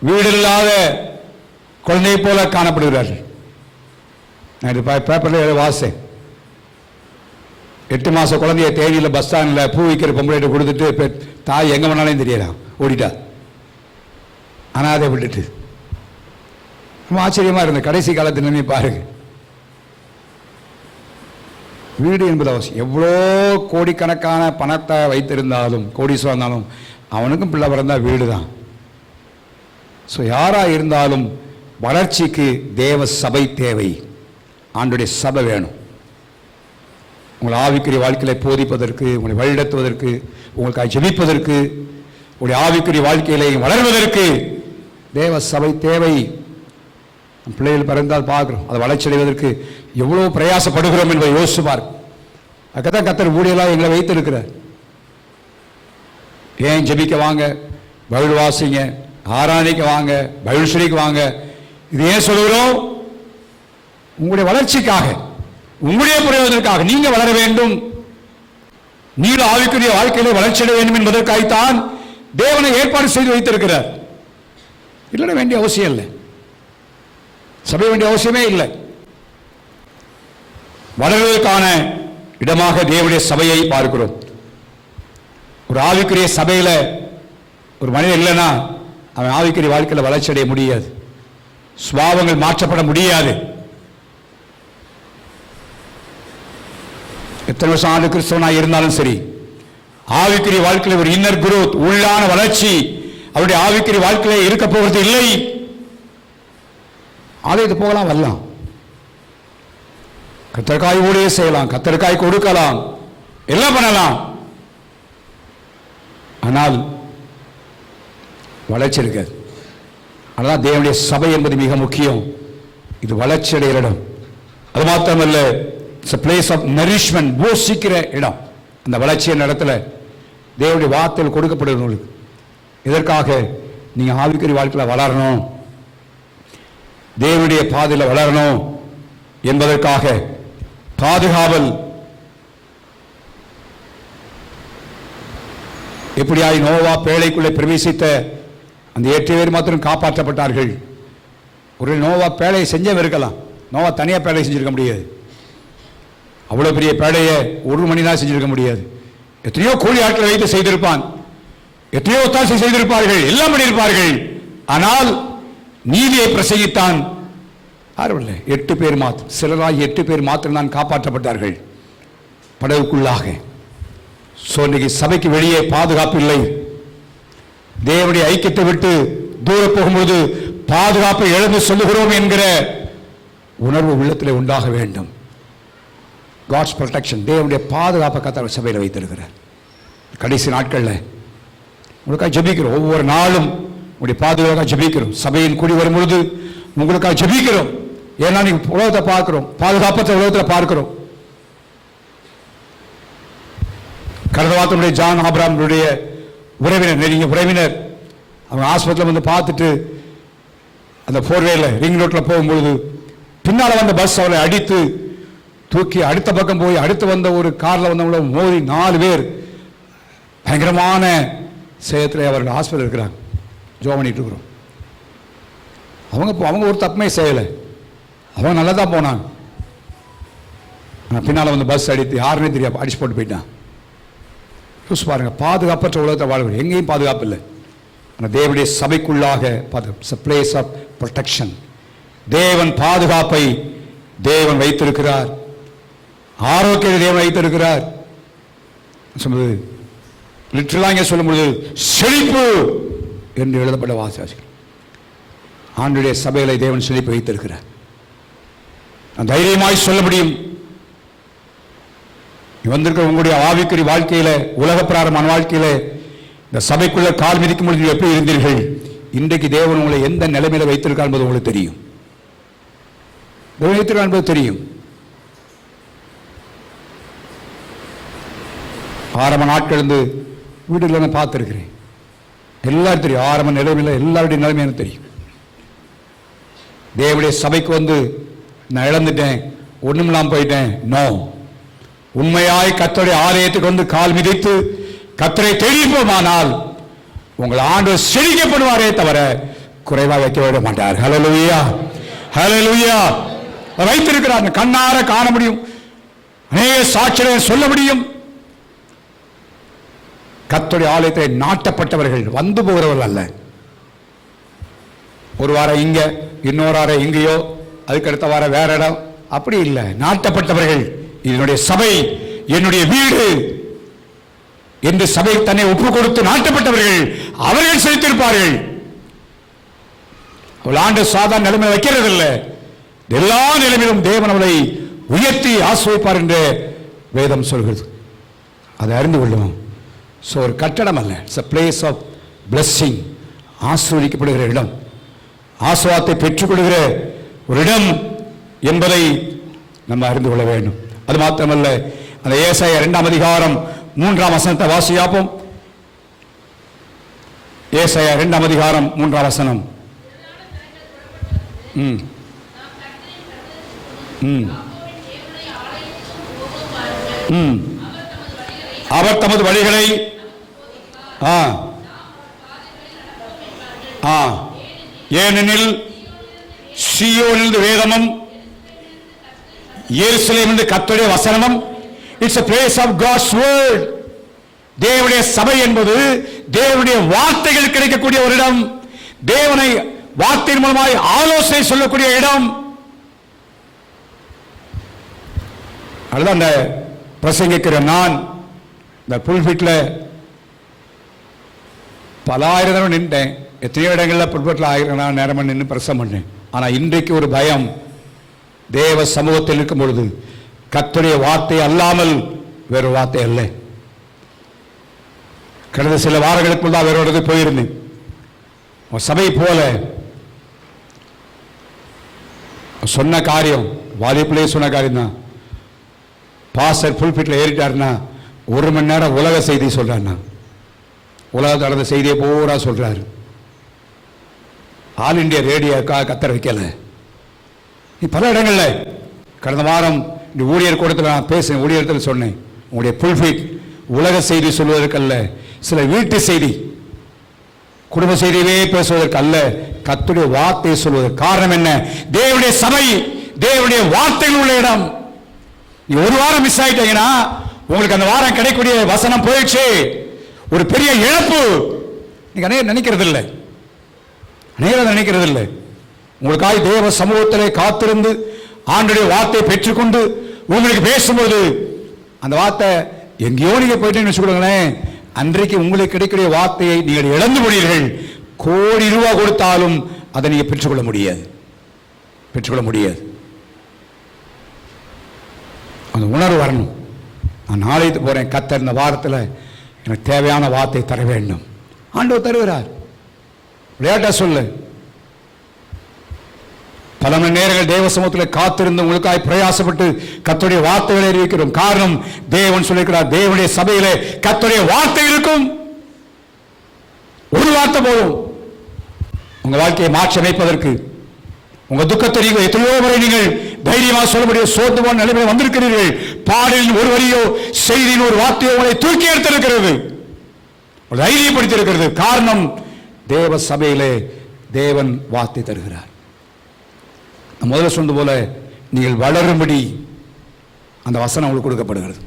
வீடு இல்லாத குழந்தையை போல காணப்படுகிறார்கள். நான் பேப்பரில் வாசேன், 8 மாச குழந்தைய தேனியில் பஸ் ஸ்டாண்டில் பூ விற்கிற பொம்பளைகிட்ட கொடுத்துட்டு தாய் எங்கே வேணாலும் தெரியலாம் ஓடிட்டா, அனாதை விட்டுட்டு. ரொம்ப ஆச்சரியமாக இருந்த கடைசி காலத்து நிலைமை பாருங்க. வீடு என்பது அவசியம். எவ்வளோ கோடிக்கணக்கான பணத்தை வைத்திருந்தாலும், கோடீஸ்வரன் இருந்தாலும், அவனுக்கும் பிள்ளை பிறந்தா வீடு தான். ஸோ யாராக இருந்தாலும் வளர்ச்சிக்கு தேவ சபை தேவை. ஆண்டுடைய சபை வேணும். உங்களை ஆவிக்குரிய வாழ்க்கையில் போதிப்பதற்கு, உங்களை வழிநடத்துவதற்கு, உங்களுக்காக ஜெபிப்பதற்கு, உங்களுடைய ஆவிக்குரிய வாழ்க்கையிலே வளர்வதற்கு தேவ சபை தேவை. பிள்ளைகள் பிறந்தால் பார்க்குறோம், அதை வளர்ச்சி அடைவதற்கு எவ்வளோ பிரயாசப்படுகிறோம் என்பதை யோசிப்பார். அதுதான் கர்த்தர் ஊழியெல்லாம் எங்களை வைத்திருக்கிறார். ஏன் ஜெபிக்க வாங்க, பைபிள் வாசிங்க, ஆராதனைக்கு வாங்க, பைபிள் ஸ்டடிக்கு வாங்க. இது ஏன் சொல்கிறோம்? உங்களுடைய வளர்ச்சிக்காக, உங்களுடைய பிரயோஜனத்திற்காக. நீங்க வளர வேண்டும், நீங்க ஆவிக்குரிய வாழ்க்கையிலே வளர்ச்சி அடைய வேண்டும் என்பதற்காகத்தான் தேவனை ஏற்பாடு செய்து வைத்திருக்கிறார். இல்லைன்னா வேண்டிய அவசியம் இல்லை, சபை வேண்டிய அவசியமே இல்லை. வளர்வதற்கான இடமாக தேவனுடைய சபையை பார்க்கிறோம். ஒரு ஆவிக்குரிய சபையில் ஒரு மனிதன் இல்லைன்னா அவன் ஆவிக்குரிய வாழ்க்கையில் வளர்ச்சி அடைய முடியாது, சுபாவங்கள் மாற்றப்பட முடியாது. எத்தனை வருஷம் ஆண்டு கிறிஸ்தவனாக இருந்தாலும் சரி, ஆவிக்குரிய வாழ்க்கையில் ஒரு இன்னர் குரோத், உள்ளான வளர்ச்சி அவருடைய ஆவிக்குரிய வாழ்க்கையில் இருக்க போவது இல்லை. ஆலயத்து போகலாம், வரலாம், கத்தர்காய் ஊழிய செய்யலாம், கத்தர்காய் கொடுக்கலாம், எல்லாம் பண்ணலாம். ஆனால் வளர்ச்சி இருக்காது. அதனால் தேவனுடைய சபை என்பது மிக முக்கியம். இது வளர்ச்சி அடைகிற இடம். அது மாத்திரமல்ல, it's a place of nourishment, போஷிக்கிற இடம். அந்த வளர்ச்சியின் இடத்துல தேவனுடைய வார்த்தைகள் கொடுக்கப்படுகிற உங்களுக்கு. இதற்காக நீங்க ஆவிக்குரிய வாழ்க்கையில் வளரணும், தேவனுடைய பாதையில் வளரணும் என்பதற்காக பாதுகாவல். எப்படியாய் நோவா பேழைக்குள்ளே பிரவேசித்த அந்த 8 பேர் மாத்திரம் காப்பாற்றப்பட்டார்கள். ஒரு நோவா பேழையை செஞ்சவன் இருக்கலாம், நோவா தனியாக பேழையை செஞ்சிருக்க முடியாது. அவ்வளோ பெரிய பேழையை ஒரு மணி தான் செஞ்சிருக்க முடியாது. எத்தனையோ கூலி ஆட்களை வைத்து செய்திருப்பான். எத்தனையோ ஒத்தாசை செய்திருப்பார்கள், எல்லாம் பண்ணியிருப்பார்கள். ஆனால் நீதியை பிரசங்கித்தான் 8 பேர் மாத்திரம், சிலராகி 8 பேர் மாத்திரம் தான் காப்பாற்றப்பட்டார்கள் படகுக்குள்ளாக. இன்னைக்கு சபைக்கு வெளியே பாதுகாப்பு இல்லை. தேவனுடைய ஐக்கியத்தை விட்டு தூர போகும்போது பாதுகாப்பை இழந்து சொல்லுகிறோம் என்கிற உணர்வு உள்ளத்தில் உண்டாக வேண்டும். காட்ஸ் ப்ரொடெக்ஷன், தேவனுடைய பாதுகாப்பை கர்த்தர் சபையில் வைத்திருக்கிறார். கடைசி நாட்களில் உங்களுக்காக ஜெபிக்கிறோம். ஒவ்வொரு நாளும் உங்களுடைய பாதுகாப்பாக ஜெபிக்கிறோம். சபையின் கூடி வரும்பொழுது உங்களுக்காக ஜெபிக்கிறோம். ஏன்னா நீங்க உலகத்தை பார்க்கிறோம், பாதுகாப்பற்ற உலகத்தில் பார்க்கிறோம். கடந்த வாரத்தினுடைய ஜான் ஆபிரகாமுடைய உறவினர், நெருங்கிய உறவினர், அவங்க ஆஸ்பத்திரியில் வந்து பார்த்துட்டு அந்த 4வேல ரிங் ரோட்டில் போகும்பொழுது பின்னால் வந்த பஸ் அவரை அடித்து தூக்கி அடுத்த பக்கம் போய் அடுத்து வந்த ஒரு காரில் வந்தவங்கள மோதி 4 பேர் பயங்கரமான சேதத்தில் அவர்கள் ஹாஸ்பிட்டல் இருக்கிறாங்க. ஜோ பண்ணிட்டு இருக்கிறோம். அவங்க ஒரு தப்புமே செய்யலை, அவங்க நல்லா தான் போனாங்க. ஆனால் பின்னால் வந்து பஸ் அடித்து யாருன்னே தெரியாது அடிச்சு போட்டு போயிட்டான். பாருங்க, பாதுகாப்பற்ற உலகத்தை வாழ்கிறோம், எங்கேயும் பாதுகாப்பு இல்லை. ஆனால் தேவனுடைய சபைக்குள்ளாக பிளேஸ் ஆஃப் ப்ரொடெக்ஷன். தேவன் பாதுகாப்பை தேவன் வைத்திருக்கிறார், ஆரோக்கியத்தை தேவன் வைத்திருக்கிறார். சொல்லுது லிட்டரலாக சொல்லும்போது செழிப்பு என்று எழுதப்பட்ட வாசிக்கிறோம். ஆண்டுடைய சபைகளை தேவன் செழிப்பு வைத்திருக்கிறார். தைரியமாய் சொல்ல முடியும். வந்திருக்கிற உங்களுடைய ஆவிக்குரிய வாழ்க்கையில, உலக பிராரமான வாழ்க்கையில இந்த சபைக்குள்ள கால் மிதிக்கும் பொழுது எப்படி இருந்தீர்கள்? இன்றைக்கு தேவன் உங்களை எந்த நிலைமையில வைத்திருக்கார் என்பது உங்களுக்கு தெரியும். வைத்திருக்கார் என்பது தெரியும். ஆரம்ப நாட்கள் இருந்து வீடுகளை நான் பார்த்துருக்கிறேன். எல்லாரும் தெரியும், ஆரம்ப நிலைமையில் எல்லாருடைய நிலைமை எனக்கு தெரியும். தேவனுடைய சபைக்கு வந்து நான் இழந்துட்டேன், ஒண்ணுமில்லாம போயிட்டேன். நோ, உண்மையாய் கர்த்தருடைய ஆலயத்துக்கு வந்து கால் மிதித்து கர்த்தரை தெரிவிப்போமானால் உங்கள் ஆண்டவர் செழிக்கப்படுவாரே தவிர குறைவாக வைக்க விட மாட்டார். ஹல்லேலூயா, ஹல்லேலூயா. வைத்திருக்கிறார், கண்ணார காண முடியும், அநேக சாட்சிகளை சொல்ல முடியும். கர்த்தருடைய ஆலயத்தை நாட்டப்பட்டவர்கள், வந்து போகிறவர்கள் அல்ல. ஒரு வாரம் இங்க, இன்னொரு வாரம் இங்கேயோ, அதுக்கு அடுத்த வாரம் வேற இடம், அப்படி இல்லை. நாட்டப்பட்டவர்கள், என்னுடைய சபை என்னுடைய வீடு என்று சபை தன்னை ஒப்பு கொடுத்து நாட்டப்பட்டவர்கள், அவர்கள் செலுத்தியிருப்பார்கள். அவள் ஆண்டு சாதாரண நிலைமை வைக்கிறதில்லை, எல்லா நிலைமையிலும் தேவன் அவளை உயர்த்தி ஆசிர்வதிப்பார் என்று வேதம் சொல்கிறது. அதை அறிந்து கொள்ளும். ஒரு கட்டடம் அல்ல, it's a place of blessing, ஆசீர்வதிக்கப்படுகிற இடம், ஆசீர்வாதத்தை பெற்றுக்கொள்கிற ஒரு இடம் என்பதை நம்ம அறிந்து கொள்ள வேண்டும். அது மாத்திரமல்ல, அந்த ஏசாயா 2ஆம் அதிகாரம் 3ஆம் வசனத்தை வாசியாப்போம். ஏசாயா 2ஆம் அதிகாரம் 3ஆம் வசனம். அவர் தமது வழிகளை ஏனெனில் சீயோனிலிருந்து வேதமும் எருசலேமிலிருந்து கர்த்தருடைய வசனமும். It's a place of God's word. தேவனுடைய சபை என்பது தேவனுடைய வார்த்தைகள் கிடைக்கக்கூடிய ஒரு இடம், தேவனை வார்த்தையின் மூலமாய் ஆலோசனை சொல்லக்கூடிய இடம். அதுதான் அந்த பிரசங்கிக்கிற நான் இந்த புல்பிட்ல பல ஆயிரம் தடவை நின்றேன். எத்தனையோ இடங்களில் புல்பிட்ல 1000 நேரம் நின்று பிரசங்கம் பண்ணேன். ஆனால் இன்றைக்கு ஒரு பயம், தேவ சமூகத்தில் இருக்கும் பொழுது கர்த்தருடைய வார்த்தை அல்லாமல் வேறு வார்த்தை அல்ல. கடந்த சில வாரங்களுக்குள் தான் வேற இடத்துக்கு போயிருந்தேன். சபை போல சொன்ன காரியம், வாலிப்பிலே சொன்ன காரியம் தான். பாஸ்டர் புல்பிட்ல ஏறிட்டாருன்னா 1 மணி நேரம் உலக செய்தி சொல்றாருன்னா, உலகத்தில் நடந்த செய்தியை பூரா சொல்றாரு. ஆல் இண்டியா ரேடியோக்காக கத்தர் வைக்கல. பல இடங்கள்ல கடந்த வாரம் இந்த ஊழியர் கூடத்தில் நான் பேசினேன், ஊழியத்தில் சொன்னேன், உங்களுடைய புல்பிட் உலக செய்தி சொல்வதற்கல்ல, சில வீட்டு செய்தி குடும்ப செய்தியே பேசுவதற்கு அல்ல, கர்த்தருடைய வார்த்தையை சொல்வதற்கு. காரணம் என்ன? தேவனுடைய சபை தேவனுடைய வார்த்தைகள் உள்ள இடம். ஒரு வாரம் மிஸ் ஆயிட்டீங்கன்னா உங்களுக்கு அந்த வாரம் கிடைக்கக்கூடிய வசனம் போயிடுச்சு, ஒரு பெரிய இழப்பு. நீங்க அநேகம் நினைக்கிறது இல்லை, அநேகம் நினைக்கிறது இல்லை. உங்களுக்காக தேவ சமூகத்திலே காத்திருந்து ஆண்டுடைய வார்த்தையை பெற்றுக்கொண்டு உங்களுக்கு பேசும்போது அந்த வார்த்தை எங்கேயோ நீங்க போயிட்டீங்கன்னு வச்சுக்கோங்களேன், அன்றைக்கு உங்களுக்கு கிடைக்கிற வார்த்தையை நீங்கள் இழந்து போனீர்கள். கோடி ரூபாய் கொடுத்தாலும் அதை நீங்க பெற்றுக்கொள்ள முடியாது, பெற்றுக்கொள்ள முடியாது. அந்த உணர்வு வரணும். நான் நாளைக்கு போறேன், கர்த்தர் இந்த வாரத்தில் எனக்கு தேவையான வார்த்தை தர வேண்டும். ஆண்டவர் தருகிறார். விளையாட்டா சொல்லு. பல மணி நேரங்கள் தேவ சமூகத்தில் காத்திருந்து உங்களுக்காய் பிரயாசப்பட்டு கர்த்தருடைய வார்த்தைகளை அறிவிக்கிறோம். காரணம், தேவன் சொல்லியிருக்கிறார், தேவனுடைய சபையிலே கர்த்தருடைய வார்த்தை இருக்கும். ஒரு வார்த்தை போதும் உங்க வாழ்க்கையை மாற்றி அமைப்பதற்கு. உங்க துக்கத்தை நீங்கள் எத்தனையோ முறை நீங்கள் தைரியமாக சொல்ல முடியும். சோர்ந்து போன நிலைமையில் வந்திருக்கிறீர்கள். பாடலின் ஒரு வரியோ செய்தியின் ஒரு வார்த்தையோ உங்களை தூக்கி எடுத்திருக்கிறது, தைரியப்படுத்தியிருக்கிறது. காரணம், தேவ சபையிலே தேவன் வார்த்தை தருகிறார். முதல்ல சொன்னது போல நீங்கள் வளரும்படி அந்த வசனம் உங்களுக்கு கொடுக்கப்படுகிறது.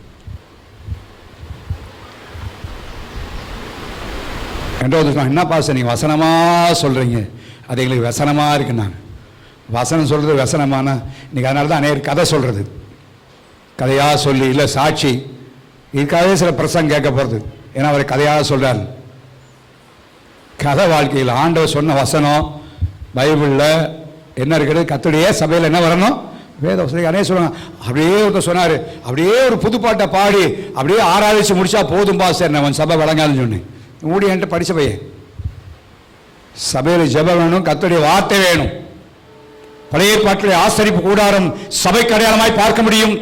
என்ன பாச நீங்க வசனமா சொல்றீங்க, அது எங்களுக்கு வசனமா இருக்கு. நான் வசனம் சொல்றது வசனமான இன்னைக்கு அதனால தான் அநேகர் கதை சொல்றது, கதையா சொல்லி இல்லை சாட்சி. இதுக்காகவே சில பிரசங்கம் கேட்க போறது, ஏன்னா அவர் கதையாக சொல்றாரு. கதை வாழ்க்கையில் ஆண்டவர் சொன்ன வசனம் பைபிளில் என்ன இருக்குது? கர்த்தருடைய சபையில் என்ன வரணும்? வேத வசனம். அநேக சொல்லுவாங்க, அப்படியே ஒருத்தர் சொன்னார், அப்படியே ஒரு புதுப்பாட்டை பாடி அப்படியே ஆராய்ச்சி முடிச்சா போதும்பா சார், நான் சபை வழங்காதுன்னு சொன்னேன். ஊடி என்கிட்ட படித்த பையன். சபையில் ஜெபம் வேணும், கர்த்தருடைய வார்த்தை வேணும். பழைய ஏற்பாட்டிலே ஆசரிப்பு கூடாரம் சபைக்கு அடையாளமாய் பார்க்க முடியும்.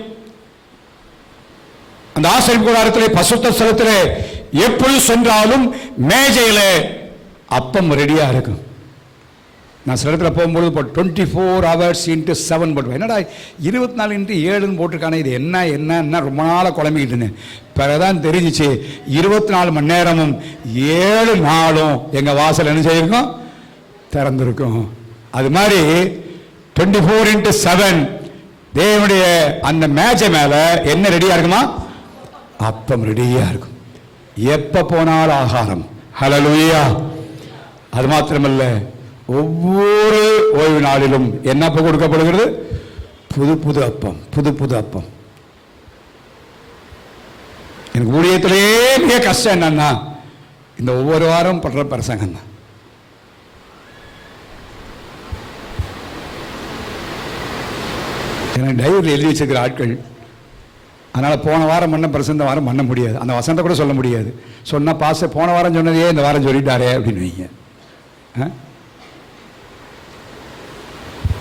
அந்த ஆசரிப்பு கூடாரத்திலே பசுத்த ஸ்தலத்திலே எப்பொழுது சென்றாலும் மேஜையில் அப்பம் ரெடியா இருக்கும். நான் சில இடத்துல போகும்போது 24 hours into 7 போட்டுருவேன். என்னடா 24 into 7 போட்டிருக்கானே, இது என்ன ரொம்ப நாளாக குழம்பிக்கிட்டுன்னு பிறகுதான் தெரிஞ்சிச்சு. 24 மணி நேரமும் 7 நாளும் எங்கள் வாசல் என்ன செய்யிருக்கோம்? திறந்திருக்கும். அது மாதிரி 24 into 7 தேவனுடைய அந்த மேஜை மேல என்ன ரெடியா இருக்குமா? அப்பம் ரெடியா இருக்கும். எப்ப போனாலும் ஆகாரம். ஹல்லேலூயா. அது மாத்திரமல்ல, ஒவ்வொரு ஓய்வு நாளிலும் என்ன கொடுக்கப்படுகிறது? புது புது அப்பம், புது புது அப்பம். எனக்கு ஊழியத்திலேயே மிக கஷ்டம் என்னன்னா, இந்த ஒவ்வொரு வாரம் படுற பிரசங்கம் தான். எனக்கு டைரியில் எழுதி வச்சிருக்கிற ஆட்கள், அதனால் போன வாரம் பண்ண பிரசங்கம் இந்த வாரம் பண்ண முடியாது. அந்த வசனத்தை கூட சொல்ல முடியாது. சொன்னால் பாச போன வாரம் சொன்னதையே இந்த வாரம் சொல்லிட்டாரே அப்படின்னு வைங்க.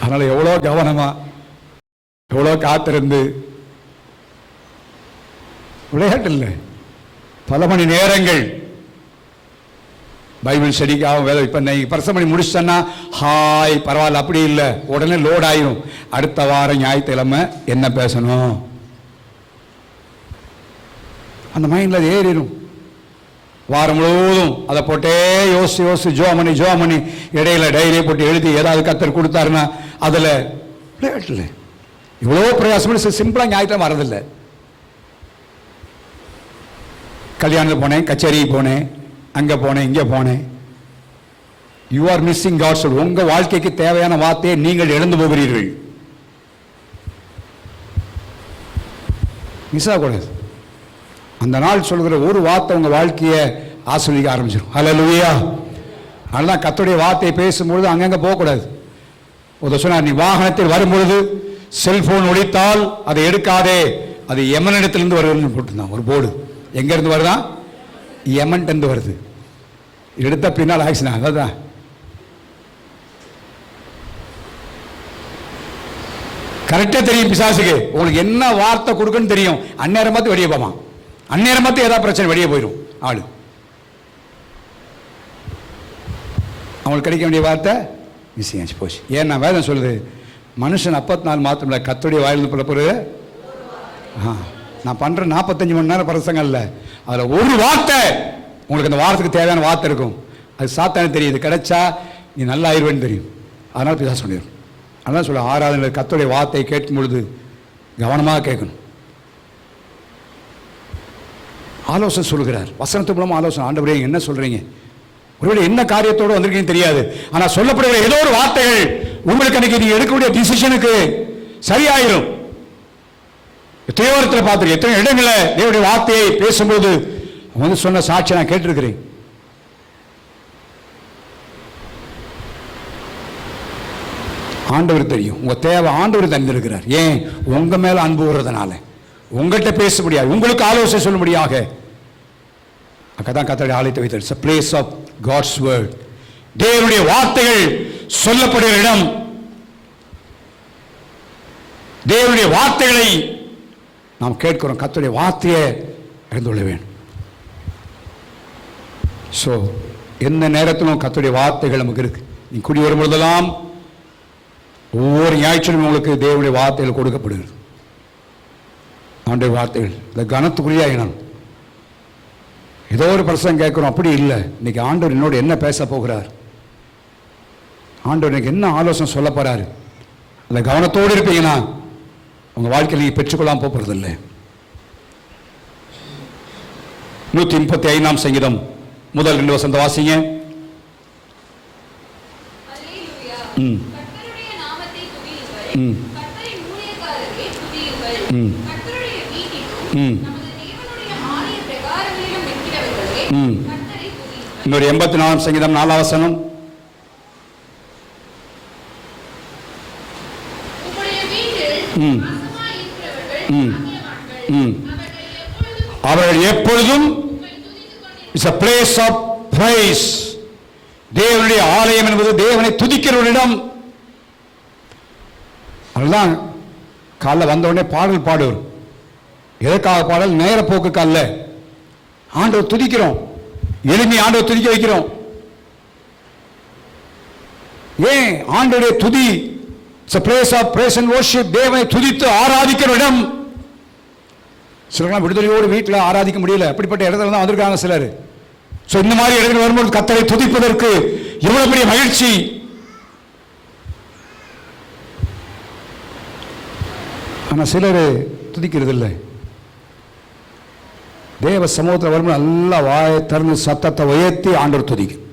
அதனால் எவ்வளோ கவனமாக, எவ்வளோ காத்திருந்து, விளையாட்டு இல்லை, பல மணி நேரங்கள் பைபிள் ஸ்டடிக்காகவும் வேலை. இப்போ நீங்கள் பிரசங்கம் பண்ணி முடிச்சேன்னா ஹாய் பரவாயில்ல, அப்படி இல்லை, உடனே லோட் ஆயிரும். அடுத்த வாரம் ஞாயிற்றுக்கிழமை என்ன பேசணும் அந்த மைண்டில் அது ஏறிடும். வாரம் முழுவதும் அதை போட்டே யோசி ஜோ மணி இடையில டைரியை போட்டு எழுதி ஏதாவது கத்தர் கொடுத்தாருன்னா அதில் விளையாட்டுல இவ்வளோ பிரயாசம் சிம்பிளாக ஞாயிற்றுக்கிழமை வரதில்லை. கல்யாணத்தில் போனேன், கச்சேரிக்கு போனேன், அங்கே போனேன், இங்கே போனேன். You are missing gods. உங்கள் வாழ்க்கைக்கு தேவையான வார்த்தையை நீங்கள் இழந்து போகிறீர்கள். மிஸ் ஆகக்கூடாது. அந்த நாள் சொல்கிற ஒரு வார்த்தை உங்கள் வாழ்க்கையை ஆசீர்வதிக்க ஆரம்பிச்சிடும். ஹல்லேலூயா. அதெல்லாம் கர்த்தருடைய வார்த்தையை பேசும்பொழுது அங்கங்கே போகக்கூடாது. ஒரு சொன்னார், நீ வாகனத்தில் வரும்பொழுது செல்போன் ஒழித்தால் அதை எடுக்காதே, அது யமனிடத்திலிருந்து வருதுன்னு போட்டுருந்தான் ஒரு போர்டு. எங்கேருந்து வருதான்? யமன்ட்டு வருது. எடுத்த பின்னால் ஆக்சினா. அதான் கரெக்டாக தெரியும் பிசாசுக்கு. உங்களுக்கு என்ன வார்த்தை கொடுக்குன்னு தெரியும். அந்நேரம் பார்த்து வெளியே போவான். அந்நேரம் பார்த்து ஏதாவது பிரச்சனை வெளியே போயிடும் ஆளு. அவங்களுக்கு கிடைக்க வேண்டிய வார்த்தை மிஸ்ஸிங் ஆச்சு போச்சு. ஏன்னா வேதம் சொல்லுது, மனுஷன் 54 மாத்திரம் இல்லை, கர்த்தருடைய வாயிலிருந்து புறப்படுது. நான் பண்ணுற 45 மணி நேரம் பிரசங்கம் இல்லை, அதில் ஒரு வார்த்தை உங்களுக்கு அந்த வாரத்துக்கு தேவையான வார்த்தை இருக்கும். அது சாத்தானே தெரியுது, கிடைச்சா நீ நல்லா ஆயிடுவேன்னு தெரியும். அதனால் பிசாசு சொல்லிடும். அதனால் சொல்ல ஆராதனை கர்த்தருடைய வார்த்தையை கேட்கும் பொழுது கவனமாக கேட்கணும். ஆலோசனை சொல்கிறார், வசனத்து மூலமாக ஆலோசனை. ஆண்டவரே என்ன சொல்கிறீங்க? ஒருவேளை என்ன காரியத்தோடு வந்திருக்கீங்கன்னு தெரியாது. ஆனால் சொல்லப்படுகிற ஏதோ ஒரு வார்த்தைகள் உங்களுக்கு அன்னைக்கு நீங்க எடுக்கக்கூடிய டிசிஷனுக்கு சரியாயிரும். எத்தனையோ இடத்துல பார்த்துருக்கேன், எத்தனை இடங்களை தேவனுடைய வார்த்தையை பேசும்போது அவங்க சொன்ன சாட்சி நான் கேட்டிருக்கிறேன். ஆண்டவர் தெரியும் உங்க தேவை, ஆண்டவர் தந்திருக்கிறார். ஏன்? உங்க மேல அன்பு வருவதனால, உங்கள்கிட்ட பேச முடியாது, உங்களுக்கு ஆலோசனை சொல்ல முடியாக. அங்கதான் கர்த்தருடைய ஆலயத்தை வைத்தார். It's a place of God's word. தேவனுடைய வார்த்தைகள் சொல்லப்படுகிற இடம். தேவனுடைய வார்த்தைகளை நாம் கேட்கிறோம். கர்த்தருடைய வார்த்தையை அறிந்து கொள்ள வேண்டும். ஸோ எந்த நேரத்திலும் கர்த்தருடைய வார்த்தைகள் நமக்கு இருக்கு. நீ குடி வரும்பொழுதெல்லாம் ஒவ்வொரு ஞாயிற்றுக்கிழமை உங்களுக்கு தேவனுடைய வார்த்தைகள் கொடுக்கப்படுகிறது. ஆண்டவருடைய வார்த்தைகள் இந்த கனத்துக்குரியா இனம். ஏதோ ஒரு பிரசங்கம் கேட்கிறோம், அப்படி இல்லை. இன்னைக்கு ஆண்டவர் என்னோட என்ன பேச போகிறார், ஆண்டவர் எனக்கு என்ன ஆலோசனை சொல்ல போறாரு, அந்த கவனத்தோடு இருப்பீங்கன்னா உங்க வாழ்க்கையில் நீங்க பெற்றுக்கொள்ளாம போறது இல்லை. 135 சங்கீதம் முதல் 2 வசனத்தை வாசிங்க. இன்னொரு 84 சங்கீதம் 4 வசனம். அவர்கள் எப்பொழுதும் it's a place of praise. தேவனுடைய ஆலயம் என்பது தேவனை துதிக்கிற ஒரு இடம். அதுதான் காலைல வந்த உடனே பாடல் பாடுவோம். எதற்காக பாடல்? நேர போக்குக்கு அல்ல, ஆண்டவர் துதிக்கிறோம், எளிமை ஆண்டவர் துதிக்க வைக்கிறோம். ஏன்? ஆண்டவருடைய துதி it's a place of praise and worship. தேவனை துதித்து ஆராதிக்கிற இடம். சிலர்லாம் விடுதலையோடு வீட்டில் ஆராதிக்க முடியல, அப்படிப்பட்ட இடத்துல தான் வந்திருக்காங்க சிலர். ஸோ இந்த மாதிரி இடங்கள் வரும்போது கர்த்தரை துதிப்பதற்கு எவ்வளவு பெரிய மகிழ்ச்சி. ஆனால் சிலர் துதிக்கிறது இல்லை. தேவ சமூகத்தில் வரும்போது நல்லா வாயை திறந்து சத்தத்தை உயர்த்தி ஆண்டவர் துதிக்கும்.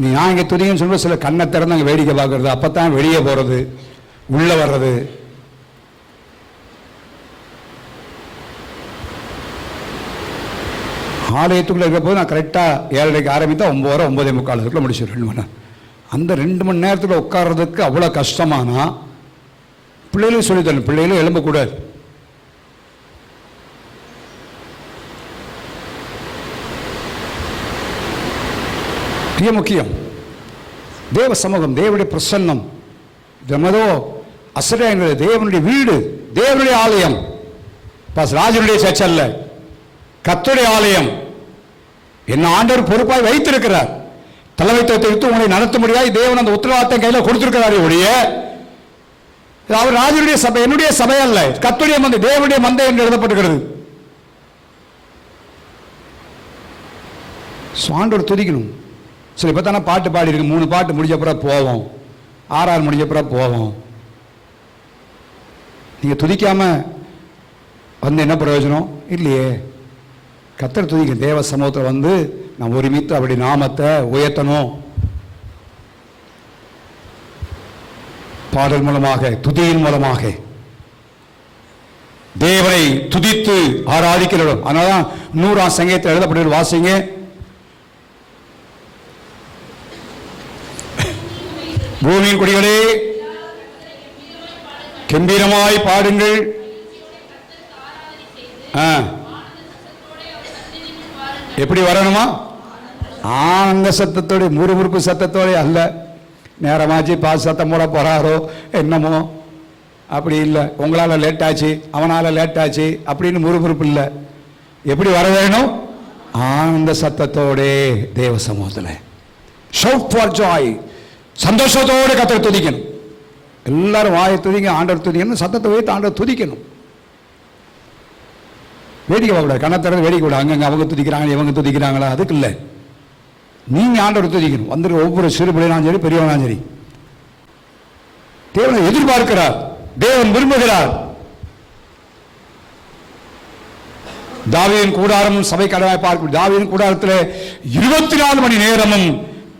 நீ நான் இங்கே துதிங்கன்னு சொல்லும்போது சில கண்ணை திறந்து அங்கே வேடிக்கை பார்க்கறது, அப்போத்தான் வெளியே போகிறது, உள்ளே வர்றது. ஆலயத்துக்குள்ளே இருக்கிற போது நான் கரெக்டாக 7:30 ஆரம்பித்தா 9:00 9:45 அதுக்குள்ளே முடிச்சிடும். 2 மணி நேரம். அந்த 2 மணி நேரத்தில் உட்கார்றதுக்கு அவ்வளோ கஷ்டமானா பிள்ளைகளும் சொல்லித்தரணும், பிள்ளைகளும் எழும்பக்கூடாது. மிக முக்கியம் தேவ சமூகம், தேவனுடைய பிரசன்னம். மதோ அசரா என்பது தேவனுடைய வீடு, தேவனுடைய ஆலயம். ராஜனுடைய சர்ச் அல்ல, கர்த்தருடைய ஆலயம். என்ன ஆண்டவர் பொறுப்பாய் வைத்திருக்கிறார். தலைமைத்துவத்தை வைத்து உங்களை நடத்த முடியாது. தேவன் அந்த உத்தரவாதத்தை கையில் கொடுத்திருக்கிறார். ஒழிய அவர் ராஜனுடைய சபை, என்னுடைய சபை அல்ல, கர்த்தருடைய மந்தை, தேவனுடைய மந்தை என்று எழுதப்பட்டிருக்கிறது. ஆண்டவர் துதிக்கணும். சரி, இப்போ தானே பாட்டு பாடி இருக்கு, 3 பாட்டு முடிஞ்ச பிறகு போவோம், 6 முடிஞ்ச பிறகு போவோம். நீங்க துதிக்காம வந்து என்ன பிரயோஜனம்? இல்லையே. கர்த்தர் துதிக்க தேவ சமூகத்தில் வந்து நாம் ஒருமித்து அப்படி நாமத்தை உயர்த்தணும். பாடல் மூலமாக, துதியின் மூலமாக தேவனை துதித்து ஆராதிக்கிறோம். அதனாலதான் 100ஆம் சங்கீதத்தில் எழுதப்பட்ட வாசிங்க. பூமியின் குடிகளே கம்பீரமாய் பாடுங்கள். எப்படி வரணுமா? ஆனந்த சத்தத்தோட, முறுமுறுப்பு சத்தத்தோட அல்ல. நேரமாச்சு, பாஸ் சத்தம் போட போறாரோ என்னமோ அப்படி இல்லை. உங்களால் லேட் ஆச்சு, அவனால் லேட் ஆச்சு அப்படின்னு முறுமுறுப்பு இல்லை. எப்படி வர வேணும்? ஆனந்த சத்தத்தோட தேவ சமூகத்தில். ஷவுட் ஃபார் ஜாய், சந்தோஷத்தோடு கர்த்தரை துதிக்கணும். எல்லாரும் வாயை துதிங்க, ஆண்டவர் துதிக்கணும், சத்தத்தை வைத்து ஆண்டவர் துதிக்கணும். வேடிக்கை பார்க்கக்கூடாது, கண்ணத்திறந்து வேடிக்கை கூடாது. அங்கங்க அவங்க துதிக்கிறாங்க, இவங்க துதிக்கிறாங்களா, அதுக்கு இல்லை. நீங்க ஆண்டவர் துதிக்கணும். வந்துருக்க ஒவ்வொரு சிறு பிள்ளைனாலும் சரி, பெரியவனாலும் சரி, தேவனை எதிர்பார்க்கிறார், தேவன் விரும்புகிறார். தாவீதின் கூடாரம் சபை கடமையை பார்க்கும். தாவீதின் கூடாரத்தில் 24 மணி நேரமும்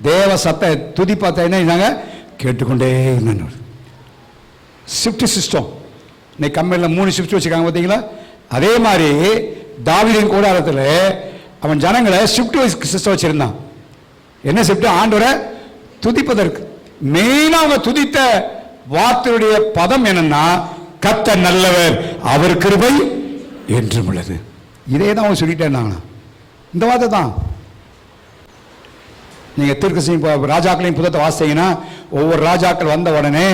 தேவ சத்த துதிப்பத்தை என்ன கேட்டுக்கொண்டே இருந்தார். Shift system. இன்னைக்கு கம்பெனியில் 3 ஷிஃப்ட் வச்சுருக்காங்க பார்த்தீங்களா? அதே மாதிரி தாவீதின் கூடாரத்தில் அவன் ஜனங்களை ஷிஃப்ட் சிஸ்டம் வச்சிருந்தான். என்ன ஷிஃப்ட்? ஆண்டவரை துதிப்பதற்கு. மெயினாக அவங்க துதித்த வார்த்தையுடைய பதம் என்னன்னா, கர்த்தர் நல்லவர், அவர் கிருபை என்றும் உள்ளது. இதே தான் அவங்க சொல்லிட்டே இருந்தாங்க. இந்த வார்த்தை தான். நீங்க தீர்க்கதரிசி ராஜாக்களையும் புத்தகத்தை வாசித்தீங்கன்னா, ஒவ்வொரு ராஜாக்கள் வந்த உடனே